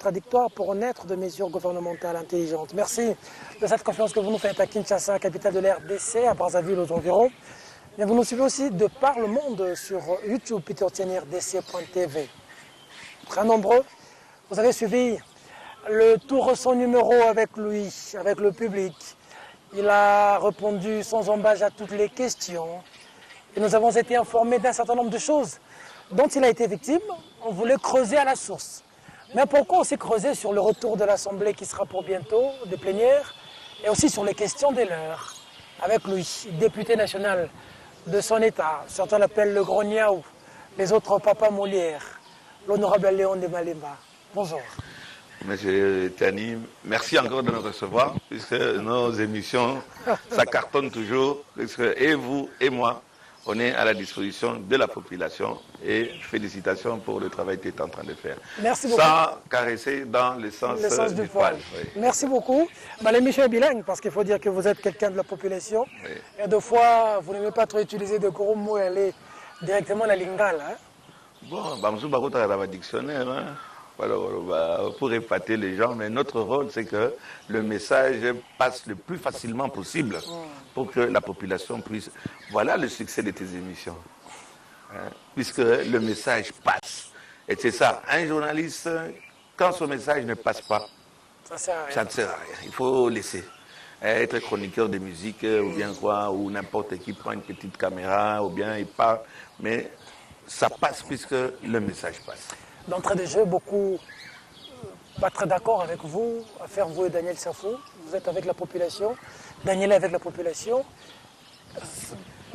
contradictoires pour naître de mesures gouvernementales intelligentes. Merci de cette confiance que vous nous faites à Kinshasa, capitale de l'RDC, à Brazzaville, aux environs. Et vous nous suivez aussi de par le monde sur YouTube, petertienrdc.tv. Très nombreux, vous avez suivi le tour son numéro avec lui, avec le public. Il a répondu sans embâche à toutes les questions. Et nous avons été informés d'un certain nombre de choses dont il a été victime. On voulait creuser à la source. Mais pourquoi aussi creuser sur le retour de l'Assemblée qui sera pour bientôt, des plénières, et aussi sur les questions des leurs, avec lui, député national de son État. Certains l'appellent le Gros Niaou, les autres Papa Molière, l'honorable Léon de Malemba. Bonjour. Monsieur Tiani, merci encore de nous recevoir, puisque nos émissions, ça cartonne toujours, puisque et vous et moi, on est à la disposition de la population et félicitations pour le travail que tu es en train de faire. Merci beaucoup. Sans caresser dans le sens du poil. Oui. Merci beaucoup. L'émission est bilingue parce qu'il faut dire que vous êtes quelqu'un de la population. Oui. Et deux fois, vous n'aimez pas trop utiliser de gros mots et aller directement à la lingala. Hein? Bon, je vais vous un dictionnaire. Hein? Alors, pour épater les gens, mais notre rôle, c'est que le message passe le plus facilement possible pour que la population puisse... Voilà le succès de tes émissions. Hein, puisque le message passe. Et c'est ça, un journaliste, quand son message ne passe pas, ça ne sert à rien. Il faut laisser. Être chroniqueur de musique ou bien quoi, ou n'importe qui prend une petite caméra, ou bien il parle, mais ça passe puisque le message passe. D'entrée de jeu, beaucoup pas très d'accord avec vous, à faire vous et Daniel Safou. Vous êtes avec la population, Daniel est avec la population.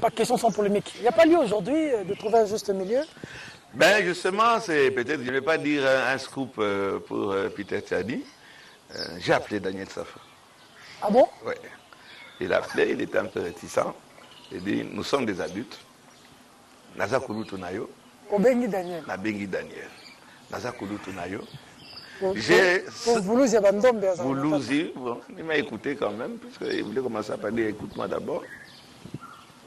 Pas de question sans polémique. Il n'y a pas lieu aujourd'hui de trouver un juste milieu? Ben justement, c'est peut-être, je ne vais pas dire un scoop pour Peter Tiani. J'ai appelé Daniel Safou. Ah bon? Oui. Il a appelé, il était un peu réticent. Il dit, nous sommes des adultes. Naza Kulutu Nayo. Obengi Daniel. Nabengi Daniel. Naza Kulutu Nayo. Voulouzi, bon, il m'a écouté quand même, puisqu'il voulait commencer à parler, écoute-moi d'abord.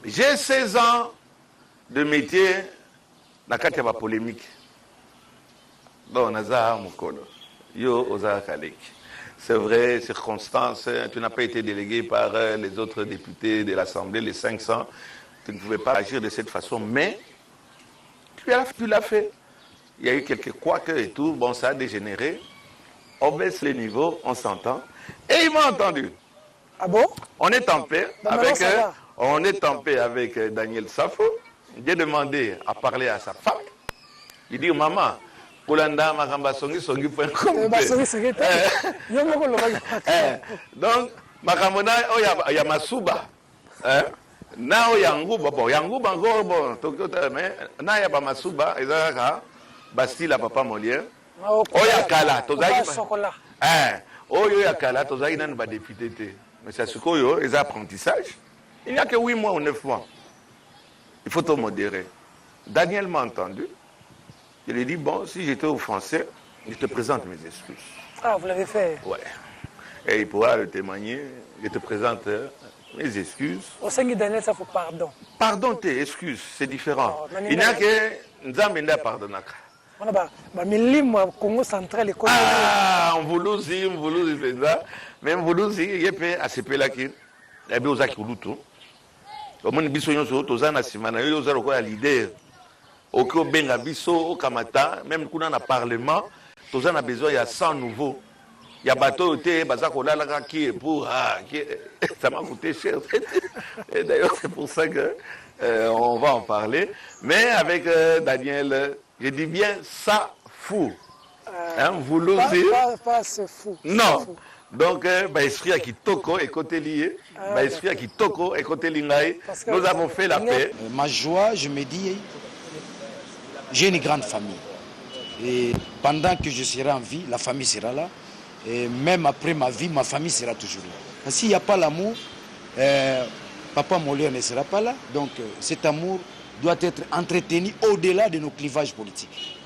J'ai 16 ans de métier dans la polémique. Donc, Naza Mukolo, Yo Oza Kalek. C'est vrai, circonstance, tu n'as pas été délégué par les autres députés de l'Assemblée, les 500. Tu ne pouvais pas agir de cette façon, mais tu l'as fait. Il y a eu quelques couacs et tout, bon, ça a dégénéré. On baisse les niveaux, on s'entend. Et il m'a entendu. Ah bon? On est en paix avec Daniel Safou. J'ai demandé à parler à sa femme. Il dit, maman, Kolanda Makamba Songi Songi point com. Donc, Makamona, il y a Masuba. Nao Yanguba, bon, Yanguba encore, bon, mais Naya Masuba, ils ont Bastille à Papa Molière. Oya Kala, Oya Kala, Tozaki n'a pas député. Mais c'est ce qu'il y a, les apprentissages. Il n'y a que 8 mois ou 9 mois. Il faut te modérer. Daniel m'a entendu. Il a dit, bon, si j'étais offensé, je te présente mes excuses. Ah, vous l'avez fait? Ouais. Et il pourra le témoigner. Je te présente mes excuses. Au sein de Daniel, ça faut pardon. Pardon tes excuses, c'est différent. Il n'y a que Nzamenda pardonnaka. Congo central. Ah, on voulait c'est ça. Mais on voulait, il y a pas assez peu là qui. Il y a bien aux akulutu. Au moins, biso nyonso tozana simana yo zaro quoi leader. Oko benga biso au kamata, même kuna na parlement, tozana besoin il y a 100 nouveaux. Il y a bateau té bazako là qui est pour ça m'a coûté cher. Et d'ailleurs c'est pour ça que on va en parler. Mais avec Daniel, je dis bien ça fou. Hein, vous l'osez. Pas c'est fou. Non. Donc, esprit à Kitoko et côté lié, esprit à Kitoko et côté lingaï, nous avons fait la paix. Ma joie, je me dis, j'ai une grande famille. Et pendant que je serai en vie, la famille sera là. Et même après ma vie, ma famille sera toujours là. S'il n'y a pas l'amour, Papa Molière ne sera pas là. Donc, cet amour doit être entretenu au-delà de nos clivages politiques.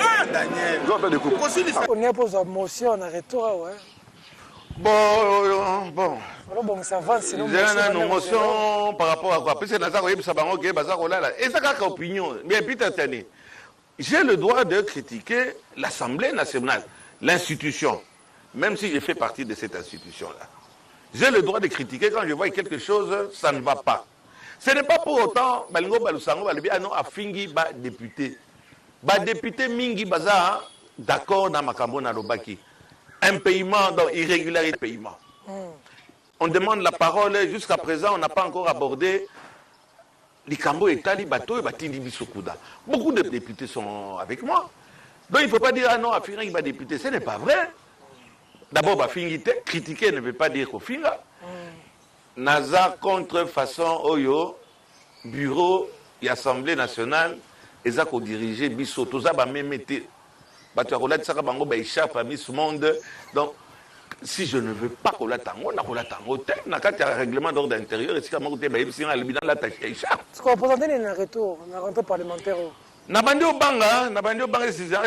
Ah, Daniel. On est pour une motion en retour, ouais. Bon. Alors bon, ça va, sinon... J'ai une motion par rapport à quoi? Parce que c'est opinion. Mais Peter Tani, j'ai le droit de critiquer l'Assemblée nationale, l'institution, même si je fais partie de cette institution-là. J'ai le droit de critiquer quand je vois que quelque chose, ça ne va pas. Ce n'est pas pour autant, Balingo Balusango, Balibiano a fingi ba député. Ba député Mingi Baza, d'accord dans Makambo Nalobaki. Un paiement, donc irrégularité de paiement. On demande la parole, jusqu'à présent, on n'a pas encore abordé l'Ikambo et Tali Bato et Batindi Bissoukouda. Beaucoup de députés sont avec moi. Donc il ne faut pas dire, ah non, Afingi va député, ce n'est pas vrai. D'abord, Bafingite, critiquer ne veut pas dire qu'au finga. Naza contrefaçon Oyo, bureau et Assemblée nationale, ils ont dirigé Bisso, tout ça va même été. Donc, si je ne veux pas qu'on l'attende, on a un règlement d'ordre intérieur, et si on a un ce qu'on représente un retour, un rentrée parlementaire. Nabandi au Banga,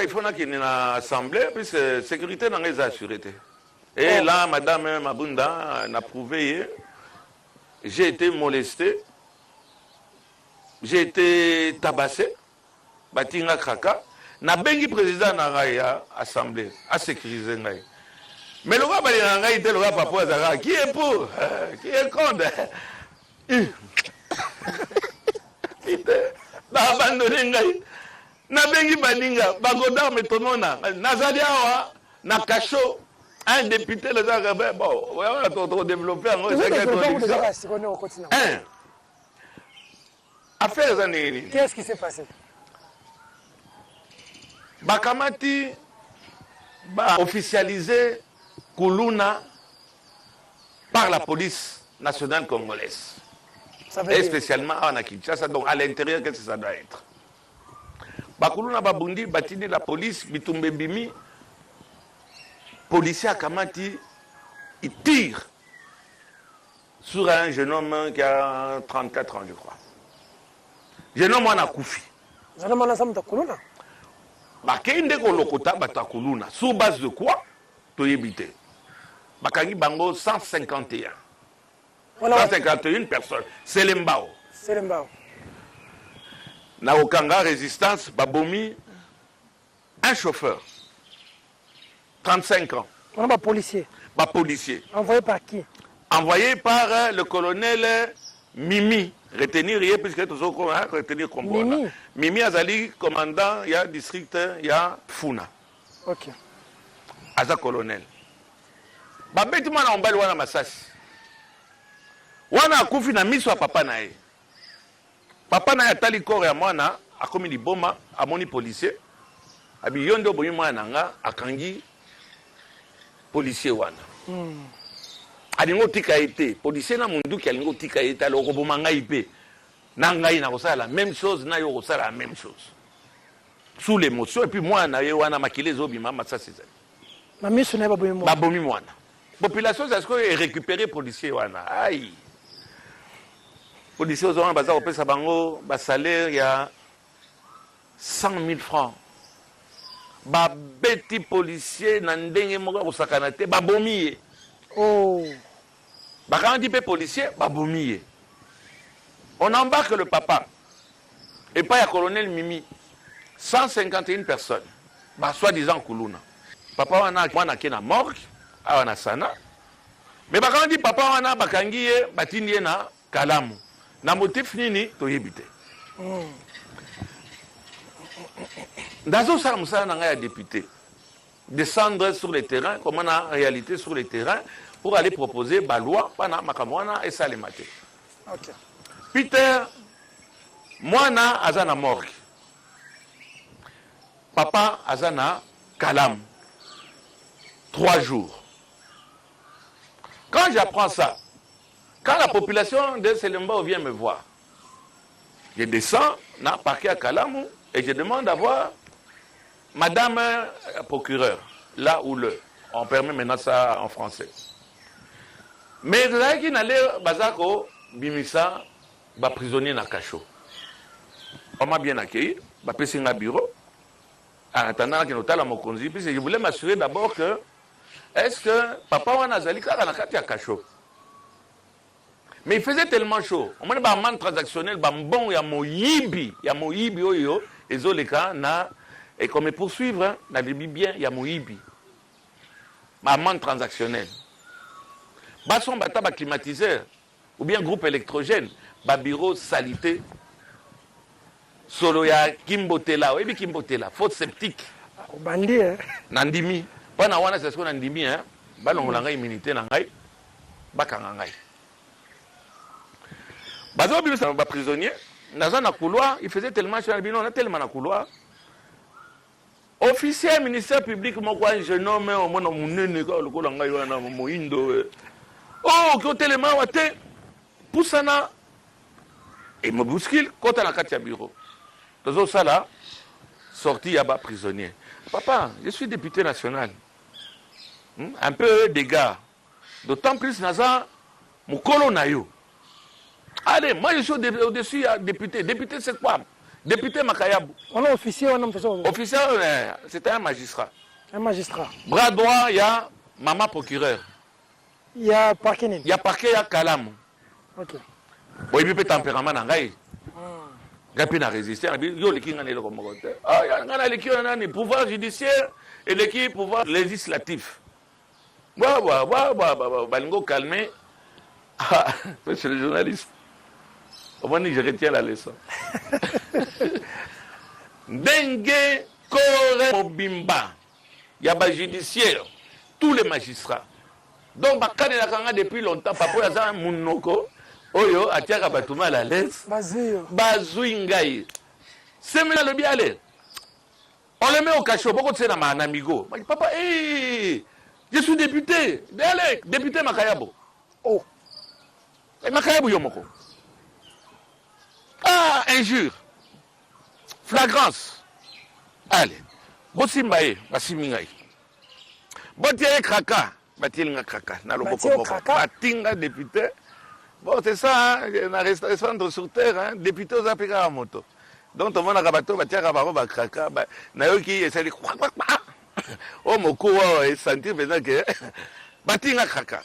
il faut qu'il y ait une assemblée, puis sécurité n'a pas assuré. Et là, Madame Mabunda n'a prouvé, j'ai été molesté, j'ai été tabassé, Batinga Kraka, n'a bengi président n'a pas assemblée, à sécuriser. Mais le roi Balinga était le roi Papouazara, qui est pour, qui est contre. N'a abandonné Ngaï. N'a bengi Baninga, Bagoda Metonona, Nazaliawa, n'a Kacho. Un député, les a bon, on a développé un affaires années. Qu'est-ce qui s'est passé? Bakamati officialisé Koulouna par la police nationale congolaise. Et spécialement à Kinshasa, donc à l'intérieur, qu'est-ce que ça doit être? Bakoulouna Babundi, Batini, la police, Bitumbe Bimi. Policier à Kamati, il tire sur un jeune homme qui a 34 ans, je crois. Jeune homme a Koufi. Jeune homme a Kuluna. Bakende Kolokota Batakuluna. Sur base de quoi? Toyebite. Bakangi Bango 151. 151 personnes. C'est l'Embao. C'est l'Embao. Naokanga Résistance, Babomi, un chauffeur. 35 ans. On a un policier. Policier. Envoyé par qui? Envoyé par le colonel Mimi. Retenir rien puisque tout ça, retenir comme Mimi. Mimi Azali, commandant, il y a district, il y a Funa. Ok. Aza colonel. Babeti mwana ombali wana masasi. Wana akufi na miso ya papa na ye. Papa na ye atali kore ya mwana, akomi liboma, amoni policier. Abi yondo boyi mwana nga, akangi policier wana. Alingo tika ete, policier na mundu ki alingo tika ete, alo koboma ngai pe. Na ngai na kosala la même chose, na yo kosala la même chose. Sous l'émotion, et puis moi na ye wana makile zobi mama ça c'est ça. Ma miso na babomi mwana. Babomi mwana. Population ça est récupérer policier wana. Aïe. Policier aux baza opesa bango ba salaire ya 100 000 francs. Ba beti policier na ndenge moko kosakana te babomi ye. Oh. Ba quand dit policier babomi ye. On embarque le papa. Et pas le colonel Mimi. 151 personnes. Bah, soi-disant Koulouna. Papa wana na morgue, wana sana. Mais bah, quand on dit papa wana bakangi batindi na kalamu. Na motif nini toyebite. Dans ça musala na nga député. Descendre sur le terrain, comme on a en réalité sur le terrain, pour aller proposer la loi pana makamwana et ça les maté. Ok. Peter, mwana azana morgue. Papa azana kalam. 3 jours. Quand j'apprends ça, quand la population de Selembao vient me voir, je descends dans le parquet à Kalamou et je demande à voir Madame procureur, là où le. On permet maintenant ça en français. Mais là, qui n'allait bazako bimisa ba prisonnier na cachot. On m'a bien accueilli, ba pesi nga bureau. En attendant que nous la mokonzi, puis je voulais m'assurer d'abord que est-ce que papa wana azali kaka na kati ya kacho. Mais il faisait tellement chaud. On m'a dit que le transactionnel, bon, il y a Moïbi, et Zoleka, et comme poursuivre, on a bien, il y a Moïbi. Amende transactionnel. Basson bata climatiseur, ou bien groupe électrogène, bureau salité, solo ya Kimbotela, oui, Kimbotela, faute sceptique. Bandi, hein? Nandimi. Pas na wana, c'est ce qu'on a Nandimi, hein? Balon l'angai immunité, l'angai, bakangangai. Bazo bibi ça prisonnier, dans un couloir, il faisait tellement chaud, on a tellement un couloir. Officier ministère public, moi quoi, je nomme au moins mon nez quand le colon gagne na moindo. Oh, que tellement waté, poussana et me bouscule quand la katia bureau. Dans ça là, sorti à bas prisonnier. Papa, je suis député national. Un peu d'égard. D'autant plus naza mon colon nayo. Allez, moi je suis au-dessus député. Député, c'est quoi? Député Makayabou. On est officier, on est officier, c'était un magistrat. Un magistrat. Bras droit, il y a maman procureur. Il y a parquet. Il y a parquet, il y a Kalam. Ok. Bon, il y a tempérament dans le il a résisté. Il y a le pouvoir judiciaire et l'équipe pouvoir législatif. Balingo calmé. C'est le journaliste. Au moins, je retiens la leçon. Dengue, Kore, Mobimba. Il y a un judiciaire. Tous les magistrats. Donc, depuis longtemps, papa, il y a un mounoko. Oyo, Atiaka Batouma à la l'aise. Bazouingaï. C'est maintenant le bien aller. On le met au cachot. Pourquoi tu es dans un amigo? Papa, je suis député. Allez, député Makayabo. Oh. Makayabo Yomoko. Ah, injure. Flagrance. Allez. Bosimbaye, Basimingaï. Botier Kraka. Batinga Kraka. Batinga député. Bon, c'est ça, hein, la restauration sur terre, hein, député aux applications à moto. Donc, tout le monde a bateau, batia rabaro, bakraka, nayoki, essaie de oh, moko, et sentir maintenant que batinga kraka.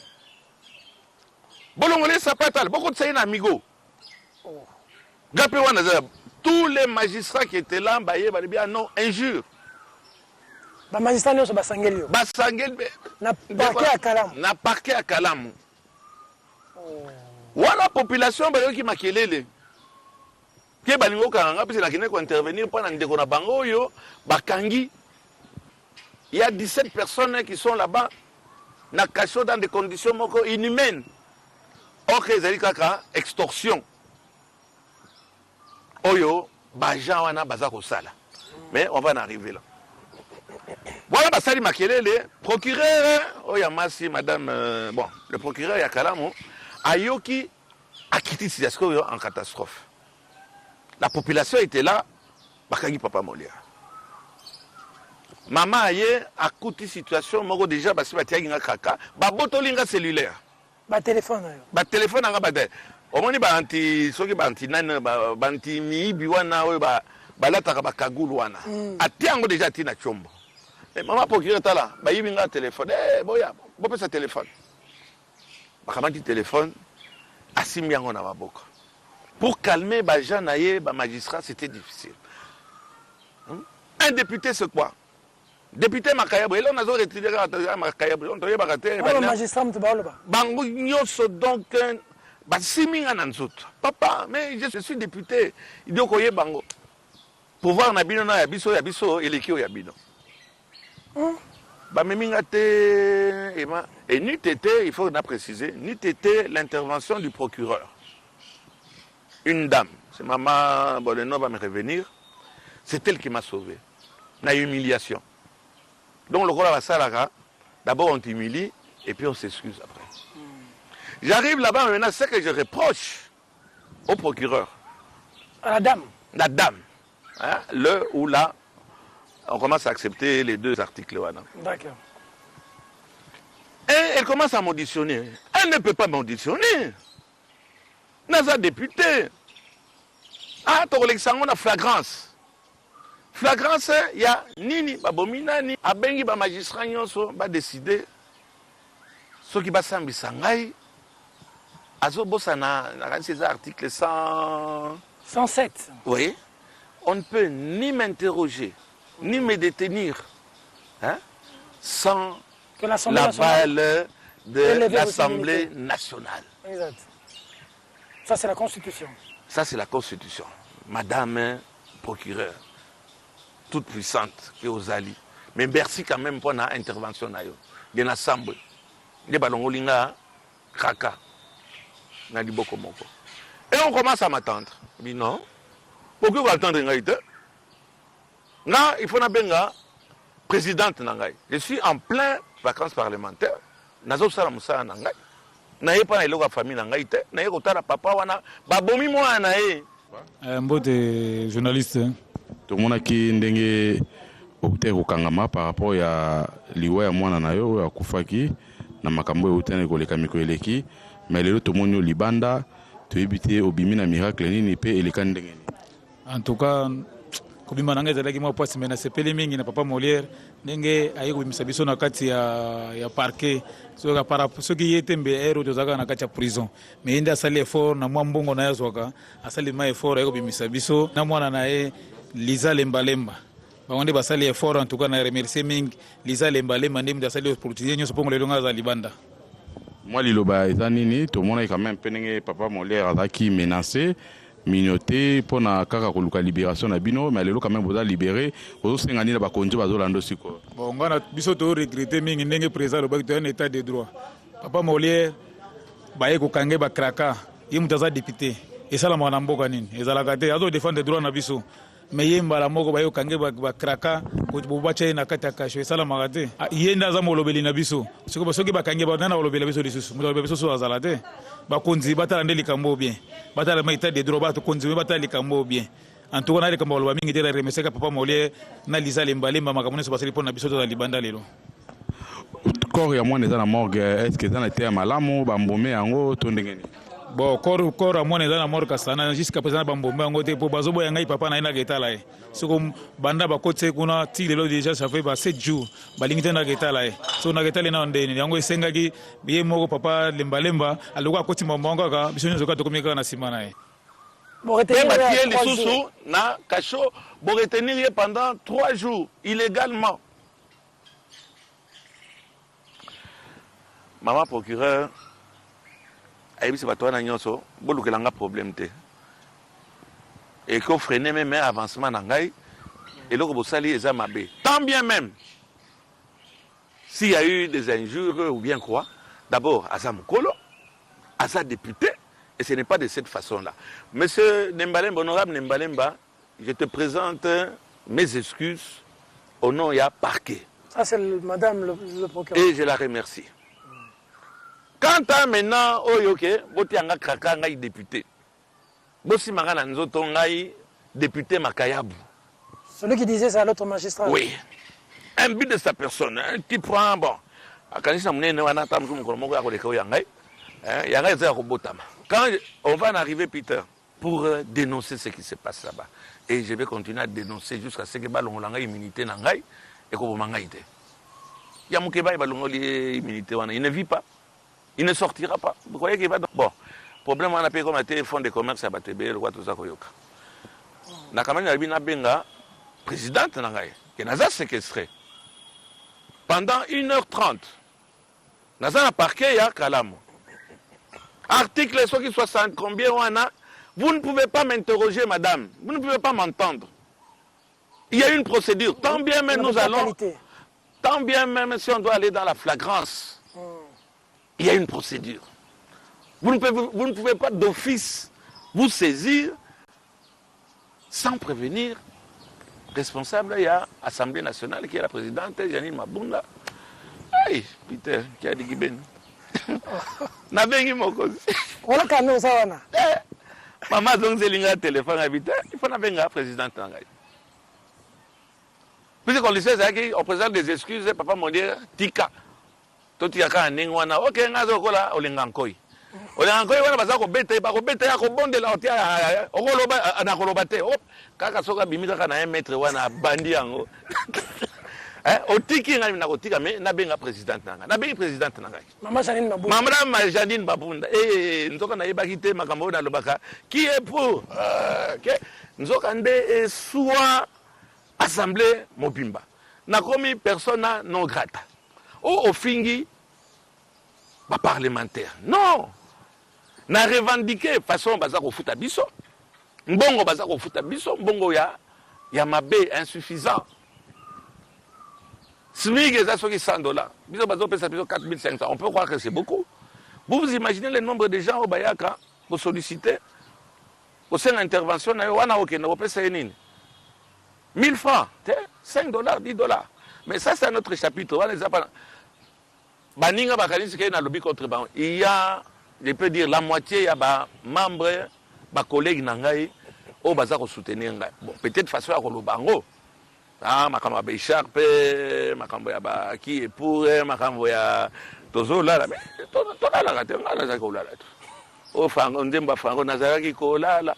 Bolongolé, sapatal, beaucoup de ça, amigo. Tous les magistrats qui étaient là, ils bien non, injure. Les magistrats sont basangel. Basangel, na parquet à Kalam. Na parquet à Kalam. Voilà la population qui m'a kelele. Qui balingo kanga parce qu'il a intervenir pendant ndeko na bango yo bakangi. Il y a 17 personnes qui sont là-bas na cacho dans des conditions moko inhumaines. OK, zali kaka extorsion. Oyo bajan wana bazako sala. Mais on va en arriver là. Voilà basali makelele procureur oyamasi madame bon, le procureur ya Kalamo Ayoki a quitté Sidasko en catastrophe. La population était là, Bakangi Papa Molia. Maman aye a coûté situation, Mogo déjà, Basi Batiaginga Kaka, Babotolinga cellulaire. Téléphone. Téléphone, au moins, Banti, Soki Banti, Nan, Banti, Mi, Biwana, Balata, Bakagulwana. A Tiango déjà Tina Chombo. Et maman procureur là, Bayibinga téléphone, boya, Bopé sa téléphone. Bakamati téléphone, Assimi Yango na Maboko. Pour calmer Bajan Naye, magistrat, c'était difficile. Un député, c'est quoi? Député Makayabo, et là on a retiré Makayabo, on a raté. Magistrat, Bango Nyoso, donc, Bassimi Nanzout. Papa, mais je suis député. Il dit Okoye Bango. Pouvoir Nabino na Yabiso, Yabiso, et l'équipe Yabino. Et n'eût été, il faut préciser, n'eût été l'intervention du procureur. Une dame, c'est maman Boleno va me revenir, c'est elle qui m'a sauvé. La humiliation. Donc le rôle à Salara, d'abord on t'humilie et puis on s'excuse après. J'arrive là-bas, maintenant c'est que je reproche au procureur. À la dame. La dame. Hein, le ou la. On commence à accepter les deux articles. D'accord. Et elle commence à m'auditionner. Elle ne peut pas m'auditionner. Naza député. Ah, ton élection, on a flagrance. Flagrance, il y a nini, babominani, abengi ba magistrat nyonso, ba décider, ce qui va sambisa ngai, azo bossa na ces articles 107. Oui, on ne peut ni m'interroger, ni me détenir, hein, sans Que l'Assemblée l'aval de l'Assemblée nationale. Exact. Ça, c'est la Constitution. Ça, c'est la Constitution. Madame procureure, toute puissante, qui est aux alliés. Mais merci quand même pour l'intervention. Il y a une assemblée. Il y a un kraka. Et on commence à m'attendre. Mais non. Pourquoi vous attendez? Là, il faut que présidente. Je suis en plein vacances parlementaires. Je suis en plein pas na famille na ngai te na yekotala papa wana babomi mwana mbote journaliste tomonaki ndenge okute kokangama par rapport ya liwa ya mwana na yo oyo akufaki na makambo eutani koleka mikolo eleki mais lelo tomoni libanda toyebi te obimi na miracle nini mpe eleka ndenge nini. En tout cas kobima nanga ezalaki mwa pasi me nasepeli mingi na papa Molière ndenge aye kobimisa biso na kati ya parquet soki ye te mbe ero tozalaka na kati ya prison me ye nde asali effort na mwa mbongo na ye azwaka asali ma effort aye kobimisa biso na mwana na ye Liza Lembalemba bango nde basali effort. En tout cas na remercier mingi Liza Lembalemba nde mutu asali opportunité nyonso mpongo lelo nga aza libanda. Mwa liloba eza nini tomonaki quand même mpe ndenge papa Molière azalaki menacé minoté pour na kaka koluka libération na bino mais lelo quand même vous a libéré vous senga nini ba konjo bazolanda siko. Bon ngana biso to regretter mingi ndenge président lobaki to un état de droit. Papa Molière baye ko kange ba kraka ye mutaza député et ça la mwana mboka nini ezalaka te azo défendre les droits na biso mais ye mbala moko baye ko kange ba kraka ko bobacha na kata kasho et ça la magate ye ndaza molobeli na biso soki ba kange ba nana molobeli biso lisusu molobeli biso so azala te ba konzi batala ndeli kambo bien batala ma état de droit ba to konzi batala kambo bien. En tout cas na likambo loba mingi te la remercier papa Molière na Liza Lembalemba makamone so basali pona biso to na libanda lelo. Corps ya mwana eza na morgue est-ce que eza na te malamu bambome yango to ndenge nini? Bon corps ya mwana eza na morgue kasana jusqu'à présent bambome yango te po bazobo ya ngai papa na ina getala e soko banda bakotse kuna ti lelo déjà ça fait 7 jours balingi te na getala e so na getala na ndeni yango esengaki biye moko papa Lembalemba aloko akoti mbongo kaka biso nyoso ka tokomika na sima na e. Bon, retenir les sous na cachot, bon retenir pendant 3 jours illégalement. Maman procureur, aïe c'est pas toi n'anyonso, bon le langa problème te. Et qu'on freine même avancement n'angai, et l'autre bossali ezamabé. Tant bien même, s'il y a eu des injures ou bien quoi, d'abord Azamukolo, Aza député. Et ce n'est pas de cette façon-là. Monsieur Nembalemba, honorable Nembalemba, je te présente mes excuses au nom de parquet. Ça, c'est madame le procureur. Et je la remercie. Quant à maintenant, Oyoke, Botianga Kraka, Ngaï député. Bossi Marana Nzoto, Ngaï député Makayabu. Celui qui disait ça à l'autre magistrat. Oui. Un but de sa personne, qui prend, bon, quand on va en arriver, Peter, pour dénoncer ce qui se passe là-bas, et je vais continuer à dénoncer jusqu'à ce que balonga immunité nangai et que mangaite. Il y a mon keba immunité, il ne vit pas, il ne sortira pas. Vous croyez qu'il va bon, problème on a payé comme un fonds de commerce à Batebe, le roi tout ça koyoka. Na kamani na bina benga présidente nangai, qui n'a pas séquestré pendant 1h30. Naza na parquet ya Kalamo. Article 60, combien on a? Vous ne pouvez pas m'interroger, madame. Vous ne pouvez pas m'entendre. Il y a une procédure. Tant bien même nous allons. Tant bien même si on doit aller dans la flagrance. Il y a une procédure. Vous ne pouvez pas d'office vous saisir sans prévenir. Responsable, il y a l'Assemblée nationale qui est la présidente, Janine Mabunda. Hey, Peter, qui a dit Giben. Nabengi mokozi. On a calmé ça wana. Maman donc zelinga téléphone habité, il faut nabenga président ngai. Puis qu'on lui sait on présente des excuses papa Molière tika. Toti yaka ndingwana. OK ngazo kola olinga nkoi. olinga wana baza kobeta bakobeta ya kobondela otia okoloba na koloba te kaka soka bimi kaka na 1 mètre wana bandi yango otiki ngai na kotika mais nabenga présidente nanga nabengi présidente nanga Maman Janine Mabunda Maman Janine Mabunda nzoka na yebaki te makambo na lobaka qui est pour nzoka nde soit assemblée mobimba nakomi persona non grata ofingi ba parlementaire non na revendiquer façon baza kofuta biso mbongo baza kofuta biso mbongo ya mabe insuffisant SMIC est à $100. Biso bazo pesa biso 4500. On peut croire que c'est beaucoup. Vous imaginez le nombre de gens au Bayaka pour solliciter au sein d'intervention na wana okenda ko pesa nini 1000 francs, $5, $10. Mais ça c'est un autre chapitre. Wana za pas baninga bakanisi ke na lobby contre ba. Il y a je peux dire la moitié ya ba membres ba collègues na ngai o baza ko soutenir ngai. Bon, peut-être façon ya ko lobango. Makambo ya Bécharpe, makambo ya ba qui est pour, makambo ya tozolala, mais tolala te ngala za kolala tu. O fango ndemba fango nazalaki kolala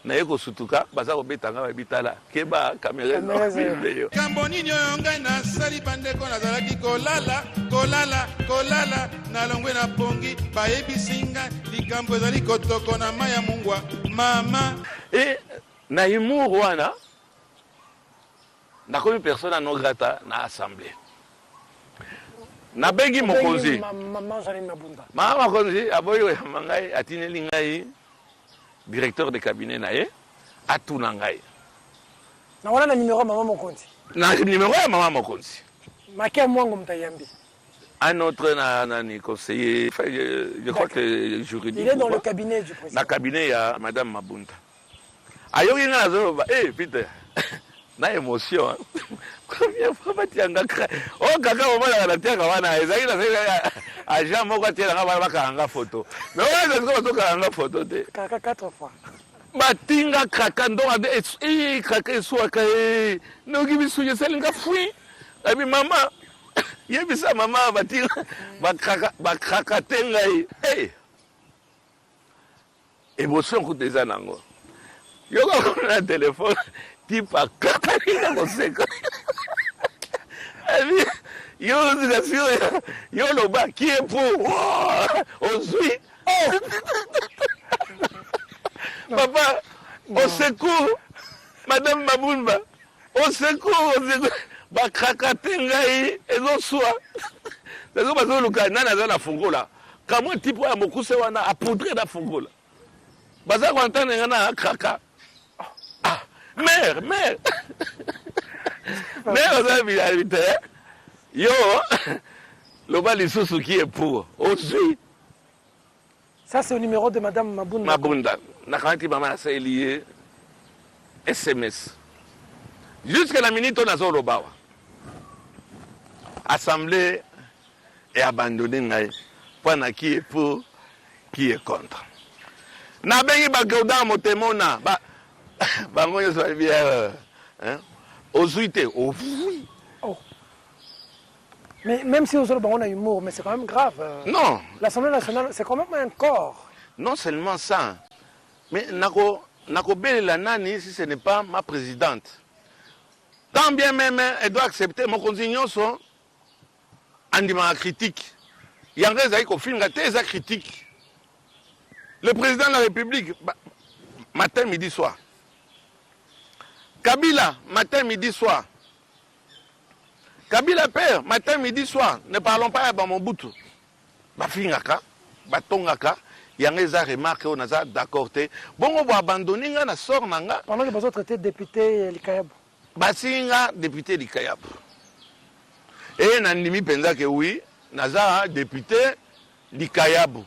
na yeko sutuka baza ko betanga ba bitala keba kamera video. Kambo nini oyo ngai na sali bandeko nazalaki kolala na longwe na pongi bayebisinga likambo ezali kotoko na maya mungwa mama et na humour wana nakomi persona non grata na assemblée nabengi mokonzi Maman Janine Mabunda Maman mokonzi aboyo mangai atineli ngai directeur de cabinet na ye atuna ngai na wana na numéro Maman Mokonzi na numéro ya Maman mokonzi Makia Mwango mtayambi un autre nani conseiller je crois que juridique il est dans le cabinet du président na cabinet ya madame Mabunda ayoki nga nazoloba Peter na émotion première fois batianga kaka omona na tiaka wana ezali na agent moko atielanga bana bakanga photo mais oyo ezali bazokanga photo te kaka 4 fois batinga kaka ndonga kaka eswaka noki bisunya esalinga fui abi mama yebisa mama batinga bakaka te ngai émotion kuta eza nango yoka na telefone type à Katarina Moseka. Yo le bas qui est pour Ozui. Papa, au secours, Madame Mabunda, au secours, Bakakatengai, et non soit. C'est comme ça, le canal dans la fungola. Comment type à Mokuse wana a poudré la fungola. Baza Quentin a kraka. Mère, mère, vous avez vu, yo, le bal est sous qui est pour, aussi. Ça, c'est le numéro de Madame Mabunda. Mabunda, Nakanti Maman s'est lié, SMS. Jusqu'à la minute, on a zolo bawa. Assemblée est abandonnée, pendant qui est pour, qui est contre. Nabengi Bagauda Motemona, bango yo so bien ozuité oui. Mais même si aujourd'hui on a humour, mais c'est quand même grave. Non. L'Assemblée nationale, c'est quand même un corps. Non seulement ça, mais nako belela nani si ce n'est pas ma présidente. Tant bien même elle doit accepter mon consignon son andima critique. Yanga ezali ko finga te eza critique. Le président de la République matin midi soir. Kabila, matin, midi, soir. Kabila père, matin, midi, soir. Ne parlons pas à mon bout. Bafingaka, batongaka, yangeza remarque, on a d'accord. Bon, on va abandonner la sort nanga. Pendant que vous autres étiez député Likayab. Basinga, député Likayab. Et Nandimi pensa que oui, naza député Likayab.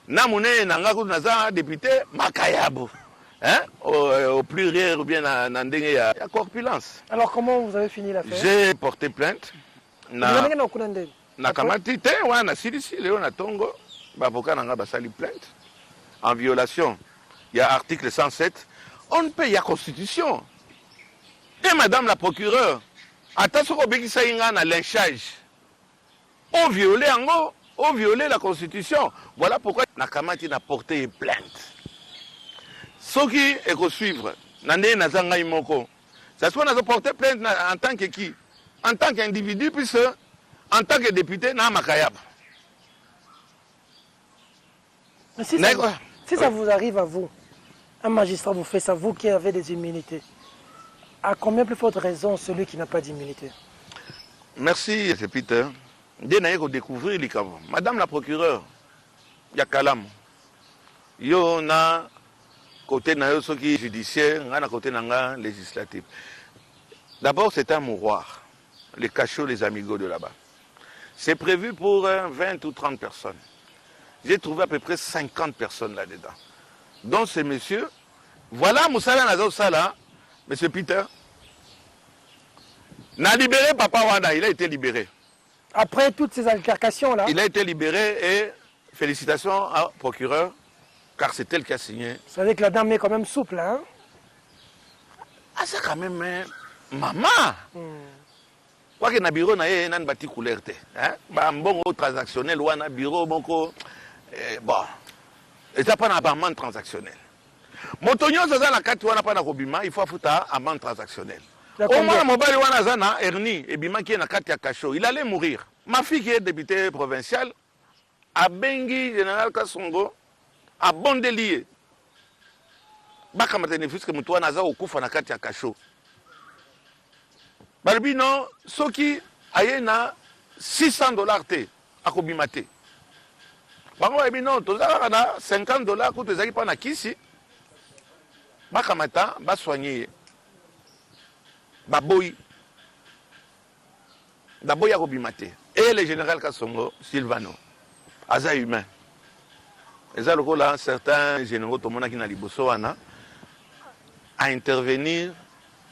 Namune nanga naza député Makayab. Hein? Au pluriel ou bien dans la corpulence. Alors comment vous avez fini l'affaire? J'ai porté plainte. Na kamati te wana silisi leo na tongo bavoka nanga basali plainte en violation. Il y a article 107. On peut y a constitution. Et madame la procureure, attention au békisa inga na lynchage. On violé ango ont violé la Constitution. Voilà pourquoi Nakamati n'a porté plainte. Ce qui est à suivre, Nandé Nazanga Imoko, ça soit n'a porté plainte en tant que qui? En tant qu'individu, puisque en tant que député, n'a Makayab. Si ça vous arrive à vous, un magistrat vous fait ça, vous qui avez des immunités, à combien plus forte raison celui qui n'a pas d'immunité? Merci, c'est Peter. Dès qu'on découvrir les cas. Madame la procureure, il y a Kalam. Il y a côté judiciaire, il y a côté législatif. D'abord, c'est un mouroir, les cachots, les amigos de là-bas. C'est prévu pour 20 ou 30 personnes. J'ai trouvé à peu près 50 personnes là-dedans. Donc, ces messieurs, voilà Moussala Nazosala, monsieur Peter, n'a libéré Papa Wanda, il a été libéré. Après toutes ces altercations-là, il a été libéré et félicitations au procureur, car c'est elle qui a signé. Vous savez que la dame est quand même souple, hein? Ah, c'est quand même maman. Quoi que na bureau na yé nan bati couleur te, hein? Ba mbongo transactionnel ou na bureau bonko bon. Et ça pas na amende transactionnelle. Motonyo ça la carte wana pas na kobima, il faut fouta amende transactionnelle. Au moins mobile wana zana Ernie et bima qui est na carte ya Kacho, il allait mourir. Ma fille qui est députée provinciale a bengi général Kasongo a bondelier. Baka maternifus que mutu wana za okufa na carte ya Kacho. Barbino, soki ayena $600 te akobimate. Bango ebino tozaka na $50 ko tezaki pa na kisi. Bakamata ba soigner. Baboy. Baboy akobimate. Et le général Kasongo Silvano aza humain. Eza lokola certains généraux tomona ki na liboso wana à intervenir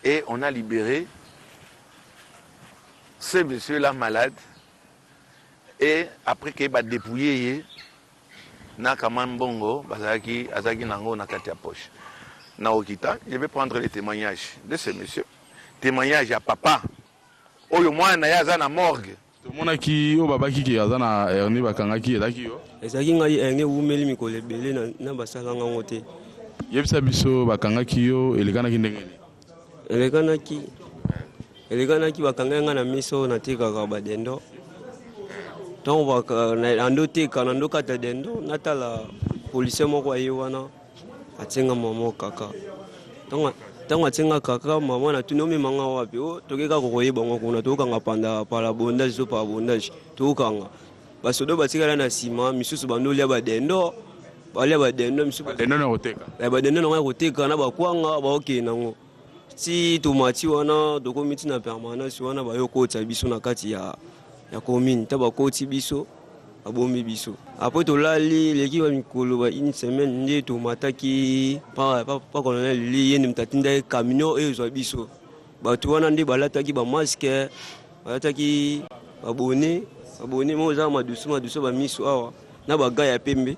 et on a libéré ce monsieur-là malade, et après qu'il va dépouiller, na kamambongo, bazaki, azaki nango na katia poche. Na okita, je vais prendre les témoignages de ce monsieur. Témoignage à papa. Oyo mwana ya za na morgue. Tomona ki o babaki ki aza na Ernie bakangaki edaki yo. Ezaki ngai enge umeli mikolo ebele na basala ngango te. Yebisa biso bakangaki yo elekana ki ndenge ni. Elekana ki bakanga na miso na tekaka badendo. Tant baka na ando teka na ndo kata dendo natala police moko ayi wana atenga mama kaka. Tant atenga kaka mama na tunomi manga wapi o tokeka kokoyeba ngo kuna tokanga panda pala bondage so pa bondage tokanga. Basodo batikala na sima misusu bandolia badendo. Bale badendo misusu badendo na koteka. Badendo na koteka na bakwanga baoke nango. Si tomati wana dokomiti na permanence wana ba yokota biso na kati ya commune taba koti biso abombi biso après to lali leki wa mikolo ba une semaine nde tomataki pa colonel li yeni mtatinda camion ezo biso batu wana nde balataki ba masque balataki babone mo za madusu ba miso awa na baga ya pembe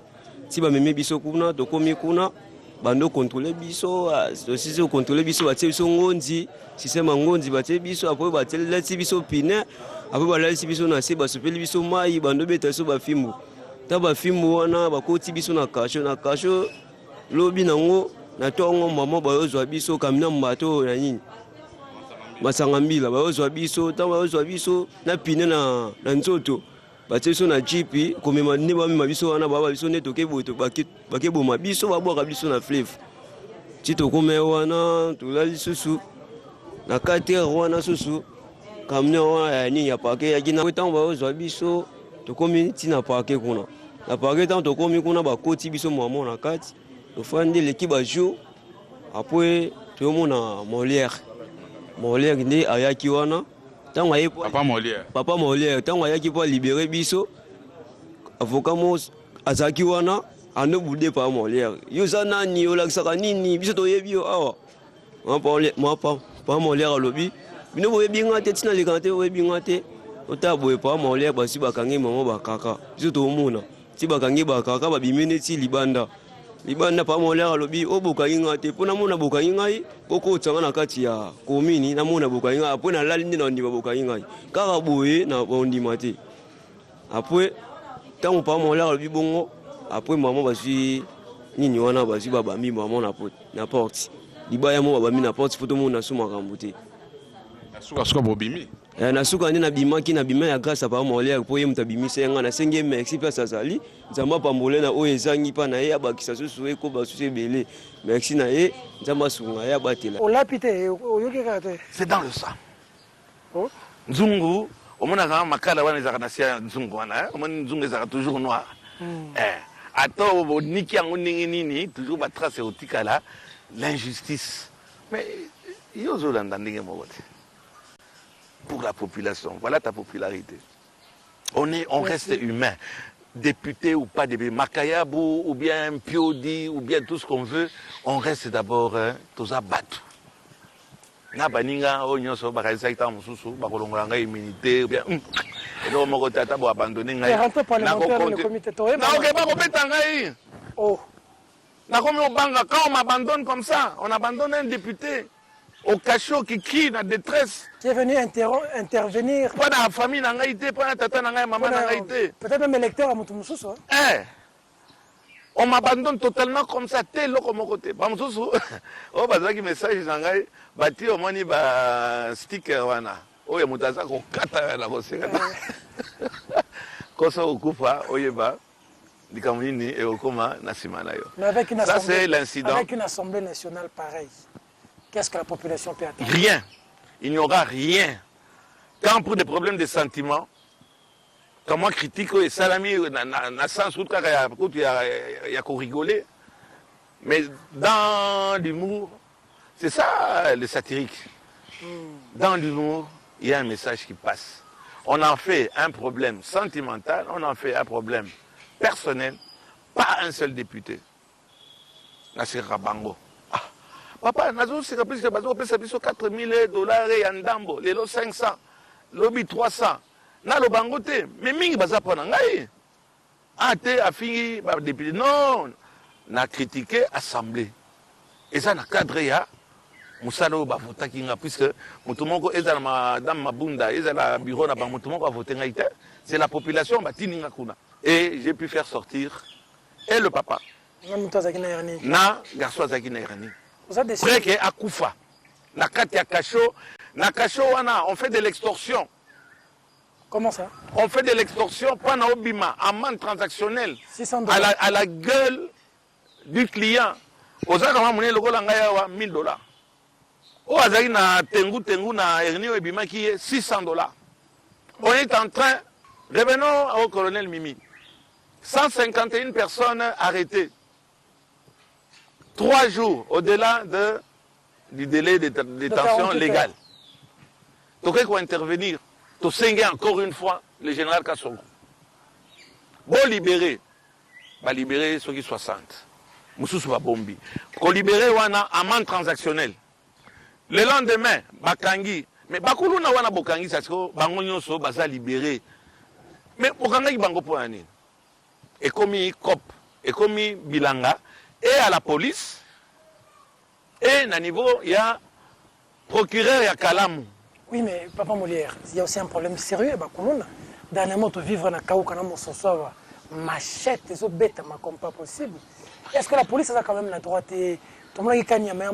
si ba meme biso kuna tokomi kuna bando contrôler biso aussi contrôler biso batie biso ngondi système ngondi batie biso après batie lati biso pine après balati biso na se basopeli biso mai bando beta so bafimbu ta bafimbu wana bakoti biso na kasho lobi nango na tongo mama bayozwa biso kamina mbato na nini masanga mbila bayozwa biso ta bayozwa biso na pine na nzoto batie biso na jipi komema ne bamema biso wana baba biso ne tokeboto bakeboma biso babwaka biso na fleuve ti tokome wana tolali susu na 4 heures wana susu camion wana ya nini ya pake ya kina ntango bayozwa biso tokomi ti na pake kuna na pake ntango tokomi kuna bakoti biso mama na kati tofandi leki bajour après toyomona Molière nde ayaki wana tango aye papa Molière tango ayaki po libérer biso avocat mo azaki wana ando bude pa Molière yo za nani olakisaka nini biso toyebi yo awa pa Molière alobi bino boyebi nga te tina lekana te boyebi nga te otaboye pa Molière basi bakangi mama bakaka biso tomona ti bakangi bakaka babimene ti libanda pa Molière alobi obokangi nga te mpona mona bokangi ngai okotanga na kati ya komini na mona bokangi ngai apres nalali nde na ondima bokangi ngai kaka boye na ondima te apres tant papa molaire alobi bongo après maman bazwi nini wana bazwi babami maman na porte libaya mo babami na porte photo mo na sous makambo te suka bobimi na suka ndi na bimaki na bima ya grâce à papa molaire po ye mutabimisa yanga na senge merci pe sazali nzamba pambole na oyo ezangi pa na ye abakisa susu eko basusu ebele merci na ye nzamba sunga ya batela olapite oyokeka te c'est dans le sang. Nzungu omonaka makala wana ezaka na sia nzungu wana omoni nzungu ezaka toujours noir ato boniki yango ndenge nini toujours batrace eotikala l'injustice mais yo ozolanda ndenge moko te pour la population voilà ta popularité on reste humain député ou pas député Makayabou ou bien Piodi ou bien tout ce qu'on veut on reste d'abord toza batu na baninga o nyonso bakalisa ita mususu bakolongola ngai immunité ou bien eno moko tata bo abandonner ngai na comité to na ok ba kopeta ngai na comme on banga quand on m'abandonne comme ça on abandonne un député au cachot qui crie na détresse qui est venu intervenir pas dans la famille na ngai te pas na tata na ngai maman na ngai te peut-être même électeur à mutu mususu on m'abandonne totalement comme ça tel loko moko te ba mususu o bazaki message na ngai bati au moni ba sticker wana oyo mutaza ko kata la kosenga kosa okufa oyeba likamuni et okoma na simana yo ça c'est l'incident avec une assemblée nationale pareille qu'est-ce que la population peut attendre? Rien, il n'y aura rien quand pour des problèmes de sentiments quand moi critique et salami na sens où il y a qu'on rigoler mais dans l'humour c'est ça le satirique. Dans l'humour, il y a un message qui passe. On en fait un problème sentimental, on en fait un problème personnel, pas un seul député. Nasir Rabango. Papa, nazo c'est plus que bazo pesa biso $4,000 et andambo, lelo 500, lobi 300. Na lo bango te, mais mingi baza pona ngai. Te afingi ba député non, na critiqué assemblée. Et ça na cadre ya musalo ba votaki nga puisque mutumoko eza na madame Mabunda eza na bureau na ba mutumoko a voté nga ite, c'est la population ba tininga kuna. Et j'ai pu faire sortir et le papa. Na garçon zaki na irani. Près que akufa. Na kati ya kasho, na kasho wana on fait de l'extorsion. Comment ça? On fait de l'extorsion pendant obima, amende transactionnelle $600 à la gueule du client. Aux gens qui ont $1,000. Au Azari na tengu na Ernio Ebima qui est $600. On est en train, revenons au colonel Mimi. 151 personnes arrêtées. 3 jours au-delà du délai de détention légale. Donc il faut intervenir. Pour singuer encore une fois le général Kassongo. Bon libérer. Va libérer ceux qui 60. Moussous va bombi. Pour libérer wana amende transactionnelle. Le lendemain, Bakangi. Mais Bakulu na wana Bokangi, c'est que Bango Nyonso baza libéré. Mais Bokangi Bango Poani. Et comme COP, et comme Bilanga, et à la police, et à niveau, il y a procureur, il y a Kalamou. Oui, mais Papa Molière, il y a aussi un problème sérieux. Dernièrement, tu vivre dans le machette, les autres bêtes, comme pas possible. Est-ce que la police a quand même la droite et est-ce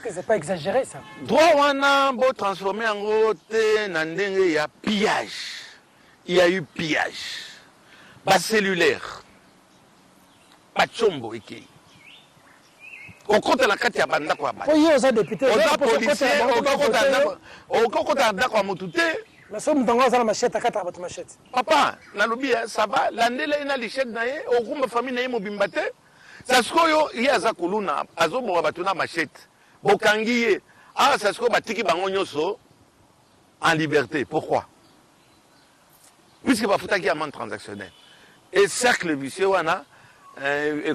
que c'est pas exagéré ça? Droit, on a beau transformer en gros, il y a pillage. Il y a eu pillage. Pas cellulaire. Pas chombo, iki. Au compte de la carte, il y a banda quoi. Oui, aux députés. Aux policiers, au compte de la d'accord, mais ça, nous avons la machette à 4 machette. Papa, nalobi, ça va. L'année là, il a lichette naé. Au groupe famille naé mobimbate. Ça se koyo, il y a zakuluna. Azo mo batuna machette. Bokangiye. Ah, ça se koyo batiki bangonyoso en liberté. Pourquoi? Puisque bafuta qui amende transactionnelle. Et cercle vicieux wana,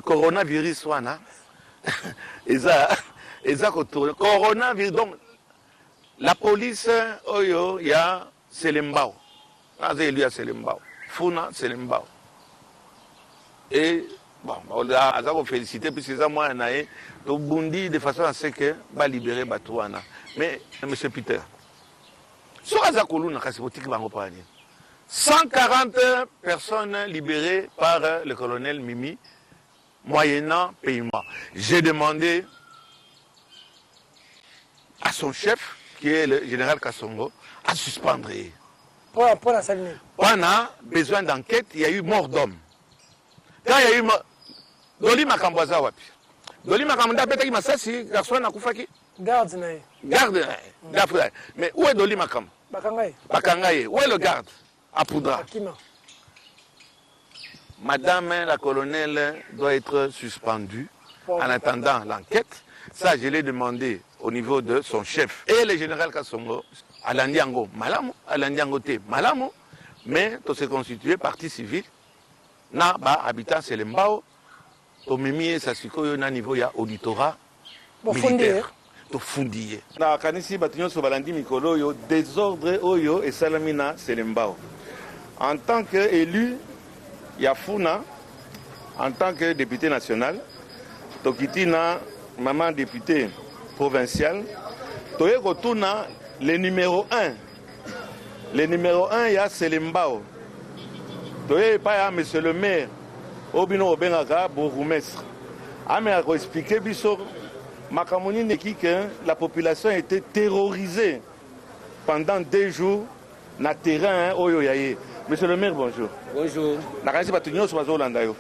coronavirus wana. Et ça coronavirus. Donc, la police, oyo, il y a Selembao. Il y a Selembao. Funa, Selembao. Et, bon, on a félicité, puisque ça, moi, on a bondi de façon à ce que, va libérer Batouana. Mais, M. Peter, sur Azakoulou, on a cassé boutique, on a 140 personnes libérées par le colonel Mimi, moyennant paiement. J'ai demandé à son chef, qui est le général Kassongo, à suspendre. Pour la Salini. On a besoin d'enquête, il y a eu mort d'homme. Quand il y a eu mort... Doli Makamboza wapi. Doli Makamboza peut-être masasi, garçon na kufaki. Garde nae. Garde nae. Mais où est Doli Makam? Bakangaye. Bakangaye. Où est le garde? À Poudra. Akima. Madame la colonelle doit être suspendue en attendant l'enquête. Ça, je l'ai demandé au niveau de son chef. Et le général Kassongo, Alandiango Malamo, Alandiango Te Malamo, mais tout se constitué partie civile, na ba habitant Selembao, au mimi Sasiko, na niveau ya auditorat militaire. To fundiye. Na kanisi batinyo so balandi mikolo yo désordre oyo et salamina Selembao. En tant qu'élu Yafuna, en tant que député national, Tokitina, maman député provincial, Toye Kotuna, le numéro 1. Le numéro 1, il y a Selembao. Toye pas monsieur le maire, Obino Obengaka, bourgmestre. Mais à expliquer, Makamoni n'est que la population a été terrorisée pendant 2 jours dans le terrain Oyoyaye. Monsieur le maire, bonjour. Bonjour. Nakasi batunyo so bazolanda yo.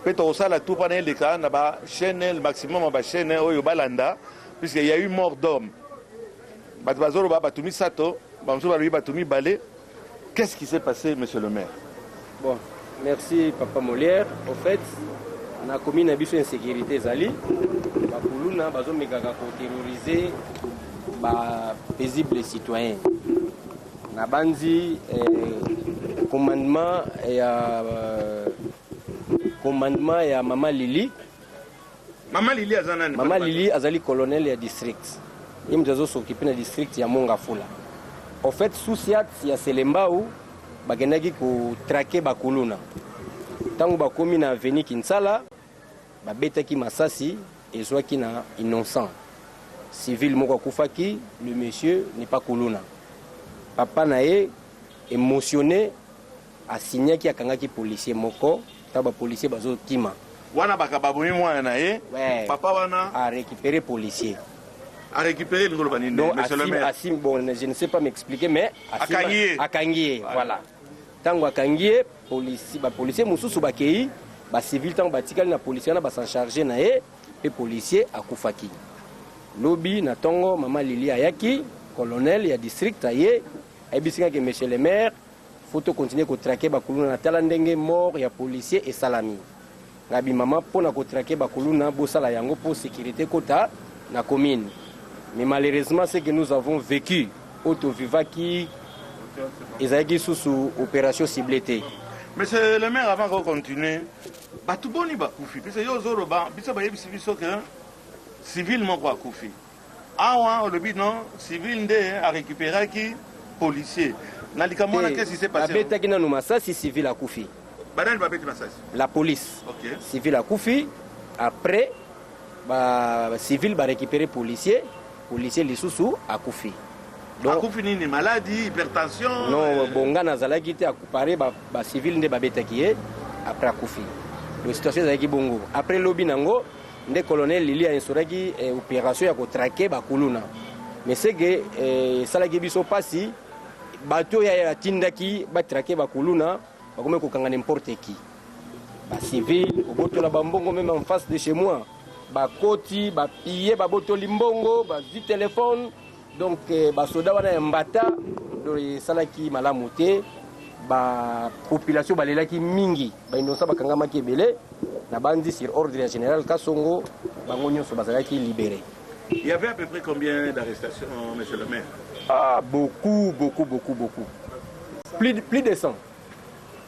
Peto osala tout panel de cas na ba chaîne le maximum ba chaîne oyo balanda puisqu'il y a eu mort d'homme. Bat bazolo ba batumi sato, bamso ba lui batumi balé. Qu'est-ce qui s'est passé monsieur le maire? Bon, merci papa Molière. Au fait, on a commis une abuso insécurité zali. Ba kuluna bazo megaka ko terroriser ba paisible citoyen. Na bandi commandement ya Mama Lili. Mama Lili azana ni. Mama Lili azali colonel ya district. Yeye mjazo s'occuper na district ya Mongafula. En fait, souciat ya Selembao bagendaki ko traquer bakuluna. Tango bakomi na avenue Kinsala, babetaki masasi ezwaki na innocent. Civil moko kufaki, le monsieur n'est pas kuluna. Papa nae émotionné a signé qui a kangaki policier moko taba policier bazo kima wana bakababumi mwana nae papa wana a récupéré policier a récupéré le ngolo baninde monsieur le maire Assim bon je ne sais pas m'expliquer mais akangié voilà tango akangié policier mususu bakei ba civil tango batikali na policier na ba s'en charger nae et policier akufaki lobi na tongo Mama Lili ayaki colonel ya district aye abisinga que monsieur le maire faut continuer à traquer bakuluna na tala ndenge mort ya policier et salami ngabi mama pona ko traquer bakuluna bosala yango pour sécurité kota na commune mais malheureusement c'est que nous avons vécu auto vivaki ezaki sous opération ciblée. Monsieur le maire avant qu'on continue batu boni bakufi parce que yo zoro ba biso ba yebi biso que civil mo kwa kufi awa au début non civil ndé a récupéré qui policier. Qu'est-ce qui s'est passé? Civil à Koufi. La police. Okay. Civil à Koufi. Après, civil va récupérer policier. Policier les sous à Koufi. Donc, Koufi ni maladie, hypertension. Non, bonga nazala qui était occupé civil ne babeta qui est après à Koufi. La situation est qui bongo. Après lobby nango, le colonel Lili a instauré une opération à traquer bakuluna. Mais c'est que ça la gibiso passi. Bato ya tindaki ba traquer bakuluna bakome ko kanga n'importe qui ba civil oboto la bambongo même en face de chez moi ba koti ba piller ba boto limbongo ba zi téléphone donc ba soda wana mbata do salaki malamu te ba population balelaki mingi ba innocent bakanga makebele na bandi sur ordre général Kassongo bango nyonso bazalaki libéré. Il y avait à peu près combien d'arrestations, monsieur le maire? Ah, beaucoup. Plus de 100.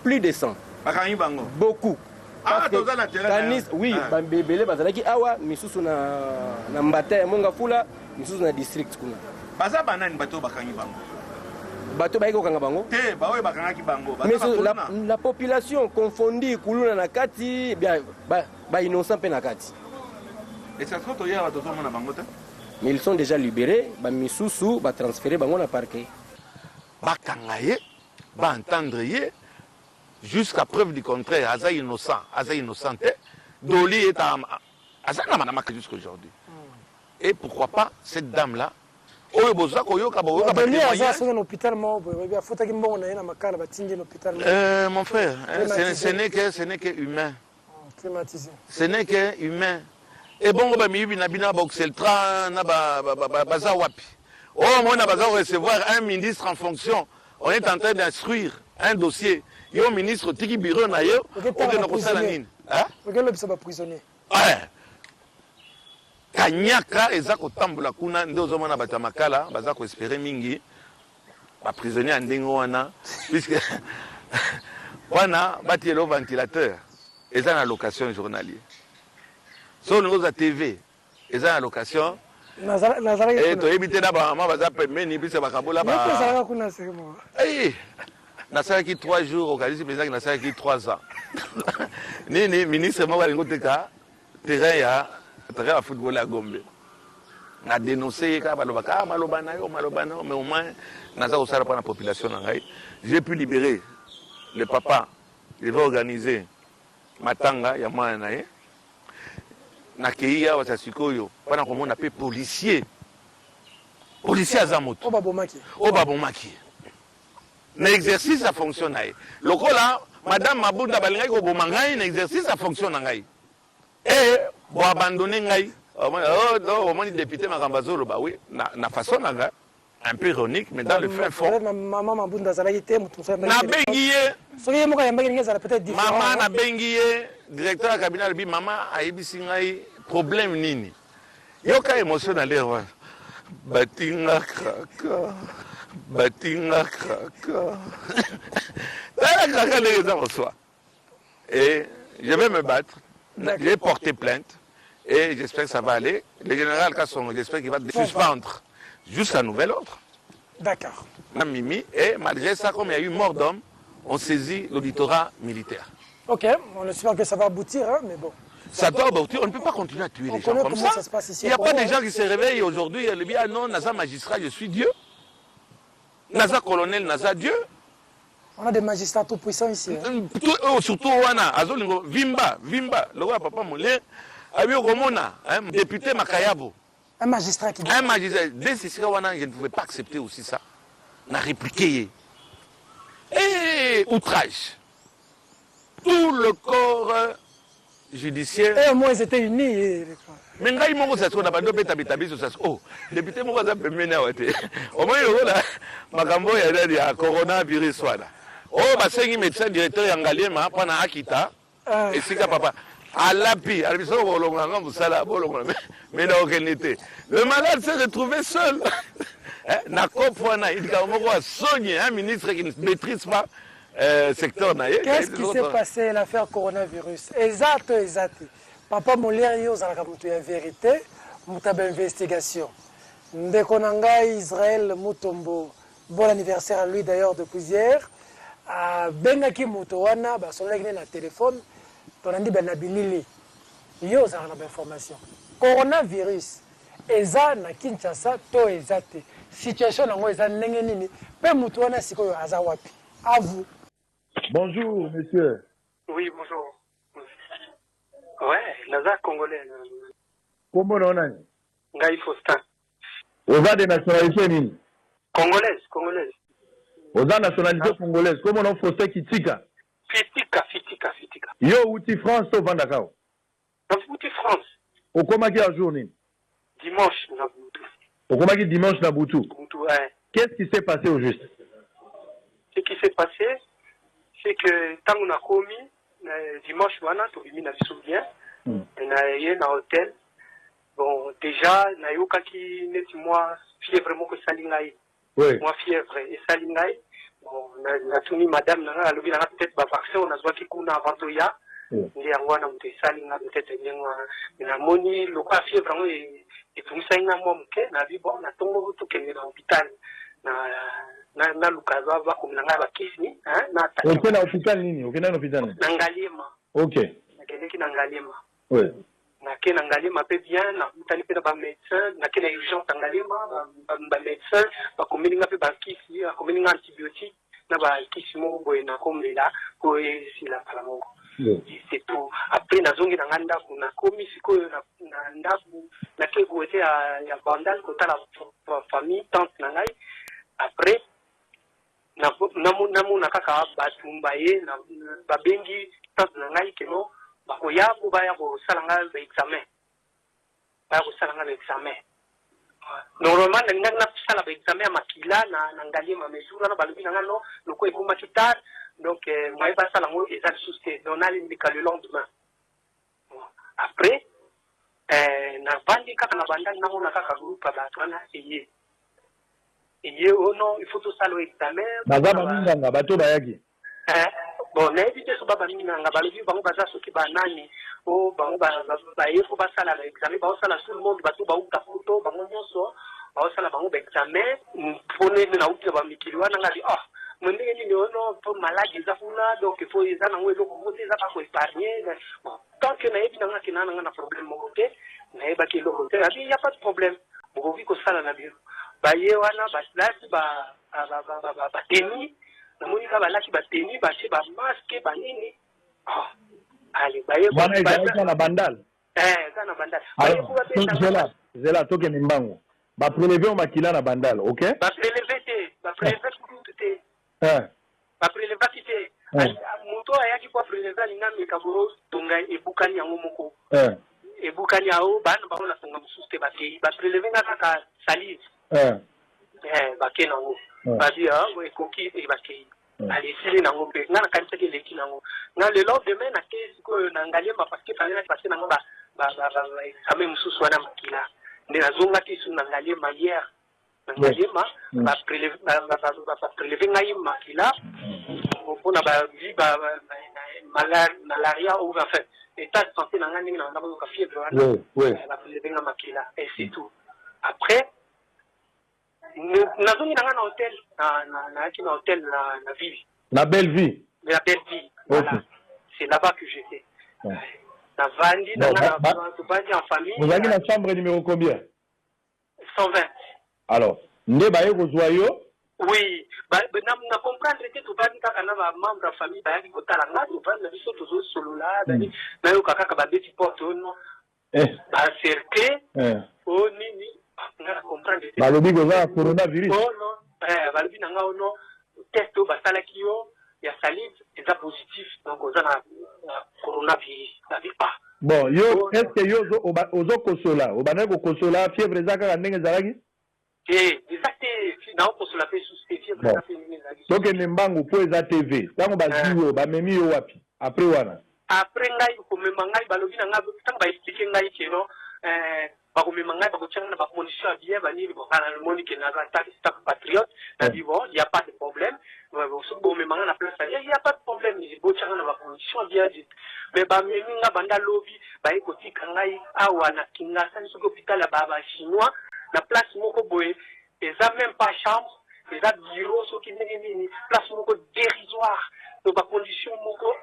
Plus de 100. Beaucoup. Ah, dans la terrain. Oui, bambele bazalaki awa misusu na mbata ya Mongafula, misusu na district kuna. Baza banani bato bakangi bango. Bato baiko kanga bango? Te, bawe bakangaki bango. Mais la population confondue kuluna na kati, bien ba innocent pe na kati. Et ça se trouve hier à Tozo Mona Bangote? Mais ils sont déjà libérés, ba misusu ba transféré bango na parquet. Bakangaye va entendre jusqu'à preuve du contraire, Aza innocent, Doli est à Aza Namanamaka jusqu'à aujourd'hui. Et pourquoi pas cette dame-là? Mon frère, ce n'est que humain. Ce n'est que humain. Et bon, on va recevoir un ministre en fonction. On est en train d'instruire un dossier. Il y a un ministre qui bureau d'ailleurs. Kanyaka ezako tambola kuna ndozo mona batamakala bazako espérer mingi ba prisonnier andengo wana puisque wana batielo ventilateur eza na location journalier. So nous à TV eza na location et to éviter na ba mama baza pemeni puisque bakabola ba eh na ça qui 3 jours au Kalisi président na ça qui 3 ans. Ni ministre mo balingo teka terrain ya à football à Gombe. On a dénoncé mais au moins, la population. J'ai pu libérer le papa. Il va organiser Matanga, Yamanae. Nakeia, Wasasikoyo. Pendant qu'on appelle policier. Policier à Zamoto. Obabomaki. L'exercice, ça fonctionne. Le coup là, Madame Mabounda Balingaï, Obomangaï, l'exercice, ça fonctionne. Et pour abandonner ngai au moins député Makambazolo bah oui na façon un peu ironique mais dans le fin fond maman Mabunda zalaki te mutu na bengiye soki moka yambaki ngeza peut-être différent maman na bengiye directeur du cabinet bi maman ayebisi ngai problème nini yoka émotionnel wa batinga kaka les gens reçoivent et je vais me battre. J'ai porté plainte et j'espère que ça va aller. Le général Kasson, j'espère qu'il va suspendre jusqu'à nouvel ordre. D'accord. Mimi, et malgré ça, comme il y a eu mort d'homme, on saisit l'auditorat militaire. Ok, on espère que ça va aboutir, hein, mais bon. Ça doit aboutir, on ne peut pas continuer à tuer les gens comme ça. Il n'y a pas de gens qui se réveillent aujourd'hui et disent ah non, Naza magistrat, je suis Dieu. Naza colonel, Naza Dieu. On a des magistrats tout puissants ici. Hein? Surtout, Vimba, le roi Papa Moulé, a eu un député Makayabo. Un magistrat qui dit. Un magistrat. Dès ce je ne pouvais pas accepter aussi ça. On a répliqué. Et outrage. Tout le corps judiciaire. Et au moins ils étaient unis. Mais ngai moko ça on a pas de tabiso ça oh député moko za pemena wate au moins là makambo ya coronavirus wala oh basengi médecin directeur ya ngaliema pana akita esika papa alapi alibiso bolonga ngambu sala bolonga mais na aucunité le malade s'est retrouvé seul na kopwana il ka moko soigner un ministre qui ne maîtrise pas secteur naie. Qu'est-ce qui s'est passé l'affaire coronavirus exact. Papa Moleri ozalaka mutu ya vérité, mutu ba investigation. Ndeko nanga Israël Mutombo, bon anniversaire à lui d'ailleurs depuis hier. Bengaki mutu wana ba solaki na téléphone, tonandi ben nabilili. Yo ozalaka na information. Coronavirus eza na Kinshasa to ezate. Situation nango eza ndenge nini? Pe mutu wana sikoyo aza wapi? À vous. Bonjour monsieur. Oui, bonjour. Ouais, Naza congolais. Comment on a? Ngai Faustin. Oza de nationalité nini? Congolaise. Oza nationalité congolaise. Comment on Faustin Kitika? Fitika. Yo uti France au Vandakao. Uti France. Okomaki à jour nini? Dimanche na Boutou. Okomaki dimanche na Boutou. Ouais. Qu'est-ce qui s'est passé au juste? Ce qui s'est passé, c'est que tant qu'on a commis dimanche wana tobimi na biso bien na ye na hôtel bon déjà na yokaki neti moi fièvre moko esali ngai moi fièvre esali ngai bon natuni madame na ngai alobi nanga peut-être bavaccin nazwaki kuna avant toya nde yango wana moto esali nga peut-être ndenge wana namoni lokola fièvre yango etungisaki nga mwa moke nabi bon natongo tokende na hôpital na lukaza bakomela ngai bakisi okende na hôpital nini okende na hôpital na Ngaliema nakendeki na Ngaliema nake na Ngaliema mpe bien nakutani mpe na bamédecin nake na urgence na Ngaliema bamédecin bakomeli nga mpe bakisi bakomeli nga antibiotique na ba kisi moko boye na komela po esila kala moko. C'est tout. Après nazongi na nganda kuna komi sikoyo na ndaku na ke côté ya bandal kota la famille tante na ngai. Après na kaka batumba ye na babengi tante na ngai keno bakoya ko baya ko salanga ba examen. Ba ko salanga ba examen. Normalement na sala ba examen makila na ngali ma mesura na balubi na ngano loko e kuma kitar. Donc, moi, je ça langue et ça le on a le lendemain. Après, na bandi kaka na banda na on a kaka groupe à batwana et oh non, il faut tout ça le examen. Bazaba minanga bato bayaki. Bon, na éviter so baba minanga balobi bango baza soki banani o bango ba yeko ba sala le examen ba sala tout le monde bato ba uta photo bango nyonso ba sala bango ba examen pone na uta ba mikiliwa na ngali Mondenge ni ono pour malade zafuna donc il faut ils en ont le côté ça pas épargner tant que na ebi na kina na problème mokote na eba ki le côté il y a pas de problème on vit que ça na bio ba ye wana ba slash ba teni na monika ba laki ba teni ba che ba masque ba nini allez ba ye ba na bandal na bandal zela toke ni mbango ba prélever makila na bandal OK ba prélever tout après le vatité moto ayaki kwa président linga mikaburo tonga ebukani yango moko ebukani ao bana ba ona tonga mususte ba tei ba prélever nga ka salive ba kenango ba dia o ekoki e ba tei allez sili nango pe nga na kanisa ke leki nango nga le lendemain na kesi ko na ngalie ma parce que fallait passer nango ba examen mususu wana makila ndi nazonga kisu na ngalie ma hier Ngaliema ba prélever ngai makila pour na ba vie ba malaria ou enfin état de santé na ngani na ba ka fièvre ba prélever ngai makila et c'est tout après na zoni na hôtel na hôtel na ville la belle vie voilà c'est là-bas que j'étais na vandi na vandi en famille vous avez la chambre numéro combien 120. Alors, ne baye kozwayo? Oui, na comprendre que tu vas dire kana ba membre de famille ba yaki kotala nga tu vas na biso tozo solo la dani na yo kaka ba beti porte no ba cercle o nini na comprendre ba lobi goza coronavirus oh non ba lobi na nga ono test ba sala kiyo ya salive est positif donc oza na coronavirus na vie pas. Bon, yo est-ce que yo ozo kosola obana ko kosola fièvre zaka ndenge zalaki? Donc nembangu po eza TV tango baziwo bamemi yo wapi après wana après ngai komema ngai balobi na ngai tango ba expliquer ngai keno ba komema ngai ba kochanga na ba condition bien bani bo kana le monique na ta patriote na dit bon il y a pas de problème bo komema ngai na place il y a pas de problème ni bo changa na ba condition bien dit mais ba memi nga banda lobi ba ekotika ngai awa na kinga sa so hôpital ba chinois la place moko boye eza même pas chambre eza bureau so ki nini place moko dérisoire donc ba condition moko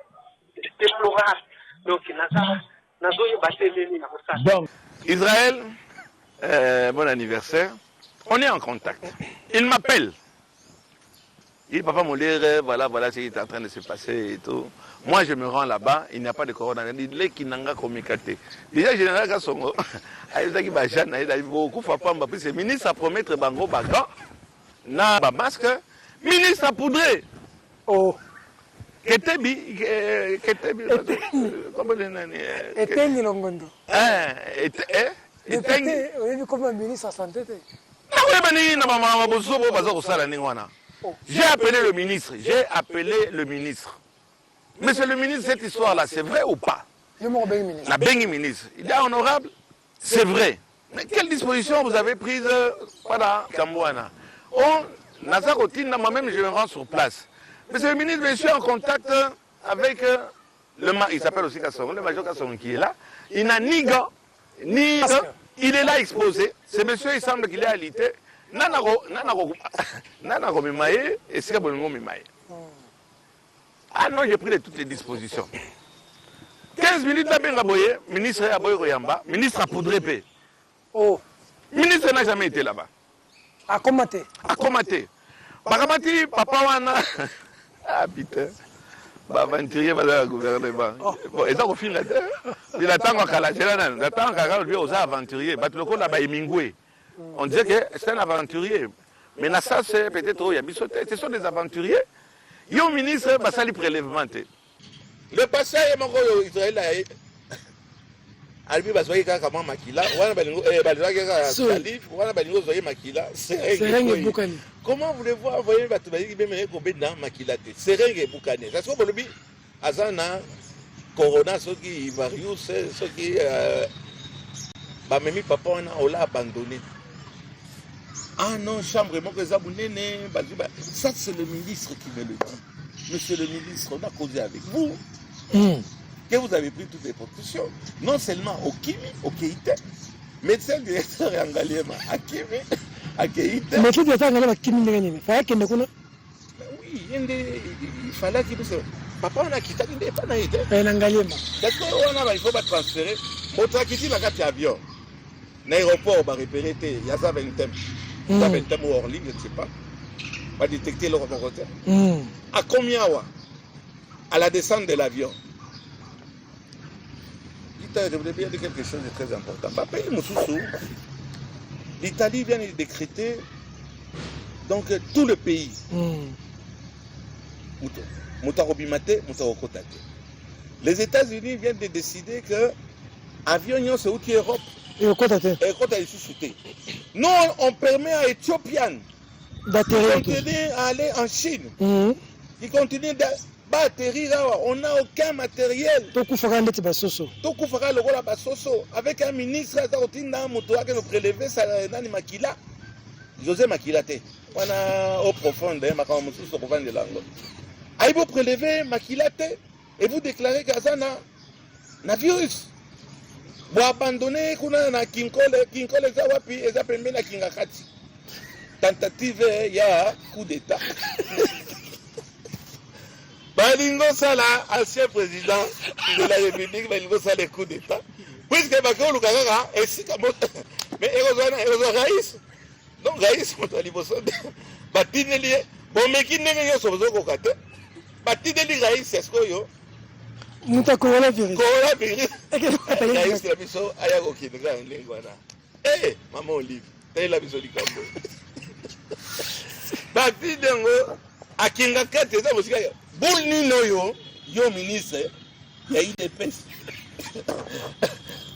déplorable donc nazo yo bateleli na ça. Donc Israël bon anniversaire, on est en contact. Il m'appelle. Il dit papa Molire, voilà ce qui est en train de se passer et tout. Moi, je me rends là-bas, il n'y a pas de coronavirus. Il dit qu'il n'a pas communiqué. Déjà, général Kassongo, il dit beaucoup de ministre à promettre bango baga, na ba masque, ministre à poudrer. Oh. Ketebi, comment Etengi longondo. Etengi. Oui, comme ministre à santé. J'ai appelé le ministre. Monsieur le ministre, cette histoire-là, c'est vrai ou pas? La Bengi ministre. Il est honorable, c'est vrai. Mais quelle disposition vous avez prise voilà, Kambouana? Moi-même, je me rends sur place. Monsieur le ministre, je suis en contact avec il s'appelle aussi Kassongo, le major Kassongo qui est là. Il n'a ni gants, ni... Il est là exposé. Ce monsieur, il semble qu'il est alité. Ah non, j'ai pris toutes les dispositions. 15 minutes, ministre à Boyamba, ministre à Poudrépé. Oh. Ministre n'a jamais été là-bas. À Komaté. À Komaté. bakamati papa wana ah putain aventurier bazala gouvernement bon eza kofinga te bila ntango akala zela nani na ntango akala lui oza aventurier bato lokola baemingwe on disait que c'est un aventurier mais na ça c'est peut-être oyo ya biso te ce sont des aventuriers yo ministre basali prélèvement te le passé moko oyo Israël aye albi bazwaki kaka mwa makila wana balingaki kaka salif wana balingi ozwaki makila serenge ebukani. Comment voulez-vous envoyer bato baziki bemene kobenda makila te serenge ebukani parce que bolobi aza na corona soki varius soki bamemi papa wana ola abandonné. Ah non, chambre moko eza bunene ça c'est le ministre qui me le dit. Monsieur le ministre, on a causé avec vous. Que vous avez pris toutes les précautions. Non seulement au Kimi, au Keïta, médecin directeur et Angaliema, à Kimi, à Keïta. Mais qui directeur Angaliema, Kimi, il fallait qu'il ne connaisse. Oui, il fallait qu'il ne. Papa, on a quitté, il n'est pas naïf. Angaliema. Parce qu'on a, il faut pas transférer. Votre acquitté, la carte avion. L'aéroport, on va repérer, il y a ça 20 thèmes. Il y a 20 thèmes hors ligne, je ne sais pas. On va détecter le reporter. À combien, à la descente de l'avion? Je voulais bien dire quelque chose de très important. L'Italie vient de décréter donc tout le pays. Les États-Unis viennent de décider que l'avion c'est outil Europe. Nous, on permet à Éthiopiens de aller en Chine. Qui continue d'atterrir là, on n'a aucun matériel. Avec un ministre qui nous prélever ça dans Makila. José Makilate. On a au profond de langue. Allez vous prélever Makilate et vous déclarez qu'Azana na virus. Vous abandonnez kuna na Kinkole Zawapi et Zapembe na Kingakati. Tentative ya coup d'état. Balingo Sala, ancien président de la République, Balingo Sala, les coups d'État. Puisque Bakao Lukagara, et si mais Erozana, Raïs, donc Raïs, mon taliboson, Batineli, bon, mais qui n'est pas sur le Kokate, Batineli Raïs, c'est ce que yo. Mouta coronavirus. Coronavirus. Raïs, la biso, Ayago Kinga, Lingwana. Eh, maman Olive, t'as la biso du Cambo. Batinengo, à Kingakate, c'est ça, vous savez. Boul nino yo ministre, il y a eu des pestes.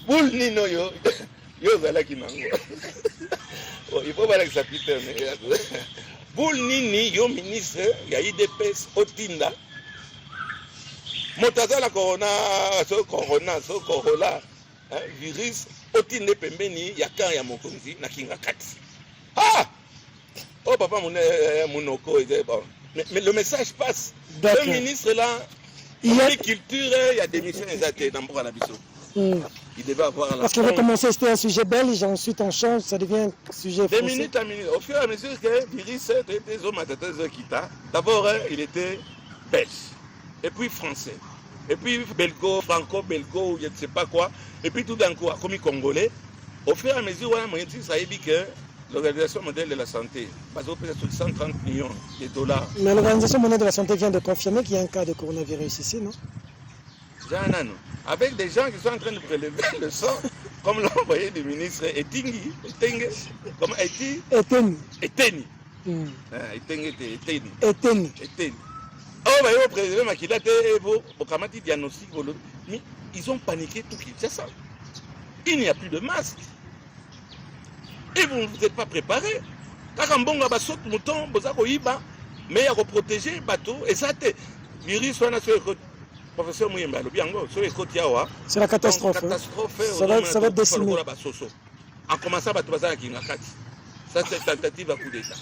Boul nino yo zala kinango. Il faut voir que ça pite, mais boul nini yo ministre, il y a eu des pestes au Tinda. Motaza la corona, virus, au Tinda pembeni, ya kan ya mokonzi, na kinga kati. Ah! Oh papa monoko, mais le message passe. Le ministre là, l'agriculture, il y a des missions exactes dans le Bisso. Il devait avoir la. Parce qu'il va commencer, c'était un sujet belge, ensuite on change, ça devient un sujet français. De minute à minute, au fur et à mesure que le virus était hommes d'abord il était belge, et puis français, et puis belgo, franco-belgo, je ne sais pas quoi, et puis tout d'un coup, comme congolais, au fur et à mesure, on a dit ça a dit que l'Organisation mondiale de la santé, basée sur 130 millions de dollars. Mais l'Organisation mondiale de la santé vient de confirmer qu'il y a un cas de coronavirus ici, non? Avec des gens qui sont en train de prélever le sang, comme l'a envoyé le ministre Eteni. Oh, bah, ils ont prélevé Makilate et Bokamati diagnostic, mais ils ont paniqué tout Kinshasa. Il n'y a plus de masque. Et vous n'êtes pas préparé. Quand on va sauter mouton, vous avez mais il y a protéger le bateau. Et ça, virus, professeur Mouyemba, c'est la catastrophe. Ça va être décimé. En commençant à passer à Kingakati. Ça, c'est une tentative à coup d'État.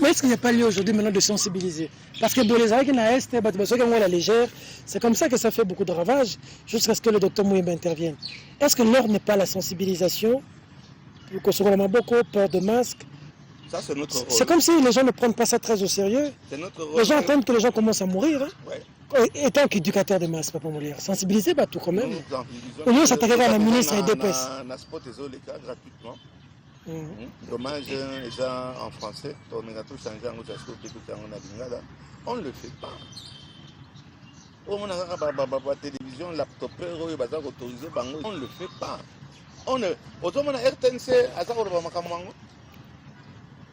Mais est-ce qu'il n'y a pas lieu aujourd'hui maintenant de sensibiliser? Parce que dans les arrêts qui n'ont la légère, c'est comme ça que ça fait beaucoup de ravages, jusqu'à ce que le docteur Mouyemba intervienne. Est-ce que l'heure n'est pas la sensibilisation? Beaucoup, peur de masque. Ça, c'est notre rôle. C'est comme si les gens ne prennent pas ça très au sérieux. C'est notre rôle. Les gens attendent que les gens commencent à mourir. Hein. Ouais. Étant qu'éducateur de masse, Papa Molière, sensibiliser pas tout quand même. Au lieu de s'attaquer à la ministre et DPS. On a spot gratuitement. Dommage, déjà en français, on a tout changé on ne le fait pas. On a la télévision, laptop, autorisé, on ne le fait pas. On ne. Aux hommes, on a RTNC, à ça, on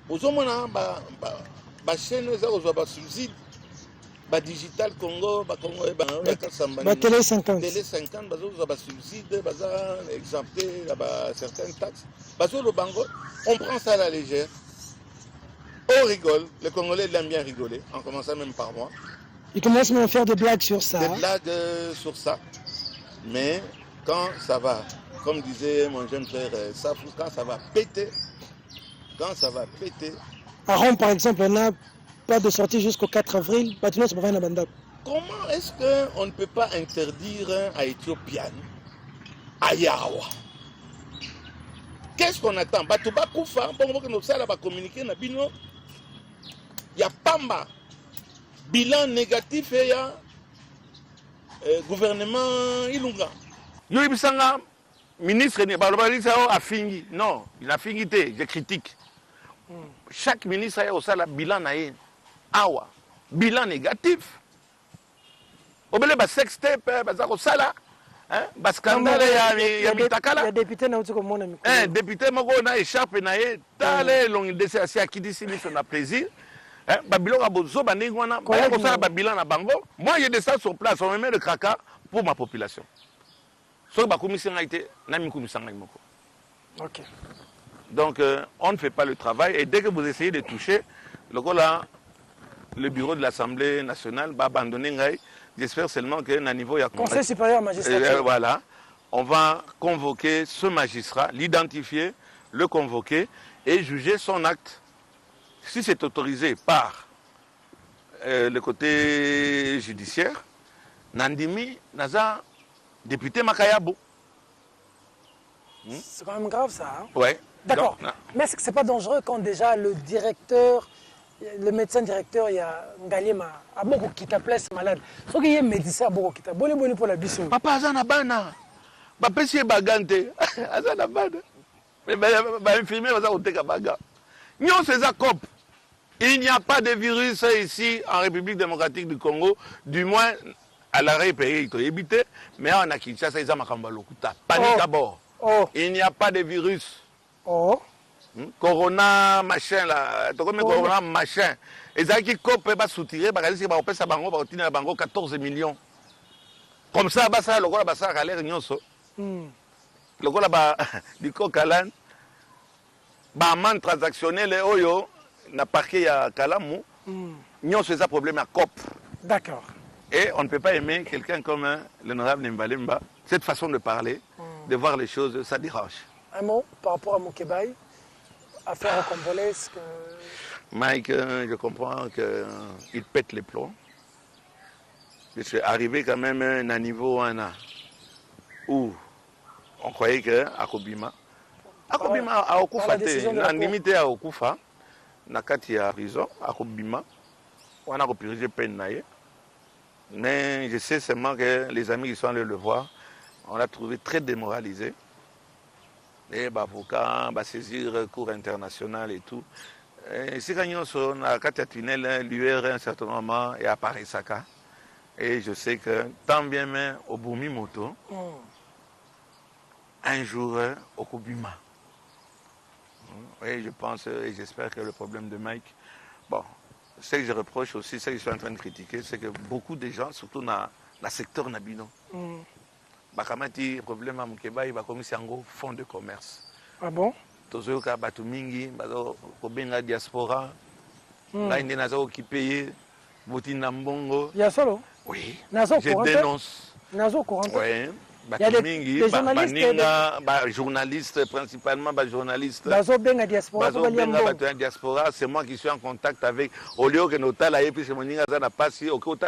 aux hommes, on a chaîne, on a subside. Digital Congo, Congo, Télé 50. Télé 50, subside, exempté, certaines taxes. Le Bango, on prend ça à la légère. On rigole, les Congolais l'aiment bien rigoler, en commençant même par moi. Ils commencent même à faire des blagues sur ça. Des blagues sur ça. Mais quand ça va, comme disait mon jeune frère Safou, quand ça va péter, À Rome, par exemple, on n'a pas de sortie jusqu'au 4 avril. Comment est-ce qu'on ne peut pas interdire à Éthiopian, à Yawa? Qu'est-ce qu'on attend? Il y a Pamba, bilan négatif et il y a gouvernement Ilunga. Yoibisanga, ministre, a fini. Non, il a fini, je critique. Chaque ministre a aussi un bilan naïe. Awa, bilan négatif. Obele ba sextape, bazako sala, ba scandale ya mitakala. Ya député na utuko mona mikolo. Député moko na échappe na ye, tale long dese asi akidisi miso na plaisir. Ba biloko abozo ba ndingi wana, ba ko sala ba bilan na bango. Moi je descends sur place, on me met le kraka pour ma population. So ba commission été na mi commission moko. OK. Donc on ne fait pas le travail et dès que vous essayez de toucher le bureau de l'Assemblée nationale va abandonner Ngaï. J'espère seulement qu'à un niveau, il y a... Conseil supérieur magistrat. Voilà. On va convoquer ce magistrat, l'identifier, le convoquer et juger son acte. Si c'est autorisé par le côté judiciaire, Nandimi, Naza, député Makayabo. C'est quand même grave ça. Hein? Oui. D'accord. Mais est-ce que ce n'est pas dangereux quand déjà le directeur... Le médecin directeur, il y a Ngalima, a beaucoup qui t'a placé malade. Sauf qu'il y a un médecin beaucoup qui t'a bonne pour la biso. Papa, Azana Bana. Papa, c'est Bagante. Azana Bana. Mais infirmier, va au Tekabaga. Nyon, c'est Zakop. Il n'y a pas de virus ici en République démocratique du Congo, du moins à l'arrêt pays, il habité, mais en Kinshasa, ils ont Makambalokuta. Panique à bord. Il n'y a pas de virus. Corona machin là, corona machin. Et ça qui cope pas soutirer, bah si bah on peut ça bango, bah on bango 14 millions. Comme ça bah ça le gars bah ça a l'air nyonso. Le gars bah du cocalan, bah man transactionnel et oyo na parqué ya Kalamu. Nyonso ça problème à cop. D'accord. Et on ne peut pas aimer quelqu'un comme l'honorable Nimbalemba. Cette façon de parler, de voir les choses, ça dérange. Un mot par rapport à Mokebaï. Affaire congolaise. Mike, je comprends qu'il pète les plombs. Je suis arrivé quand même à un niveau où on croyait qu'à Kobima a Okufa, l'animité à Okufa, Nakati a prison, à Kobima, on a repéré peine. Mais je sais seulement que les amis qui sont allés le voir, on l'a trouvé très démoralisé. Et l'avocat va saisir cours international et tout. Si on a tunnel, l'UR à un certain moment et apparaît Saka. Et je sais que tant bien même au Boumi Moto, un jour au Kobima. Et je pense et j'espère que le problème de Mike, bon, ce que je reproche aussi, ce que je suis en train de critiquer, c'est que beaucoup de gens, surtout dans le secteur Nabino, bakamati problème à Mukeba, il va commencer un gros fonds de commerce. Ah bon? Tozoyoka batumingi, kobenga diaspora, là il y a qui paye, Boutina Mbongo. Il y a solo? Oui. Je dénonce. Nazo courant. Oui. Il y a des journalistes, principalement journalistes. Diaspora, diaspora, c'est moi qui suis en contact avec. Au lieu que nous avons et puis c'est mon pas si au côté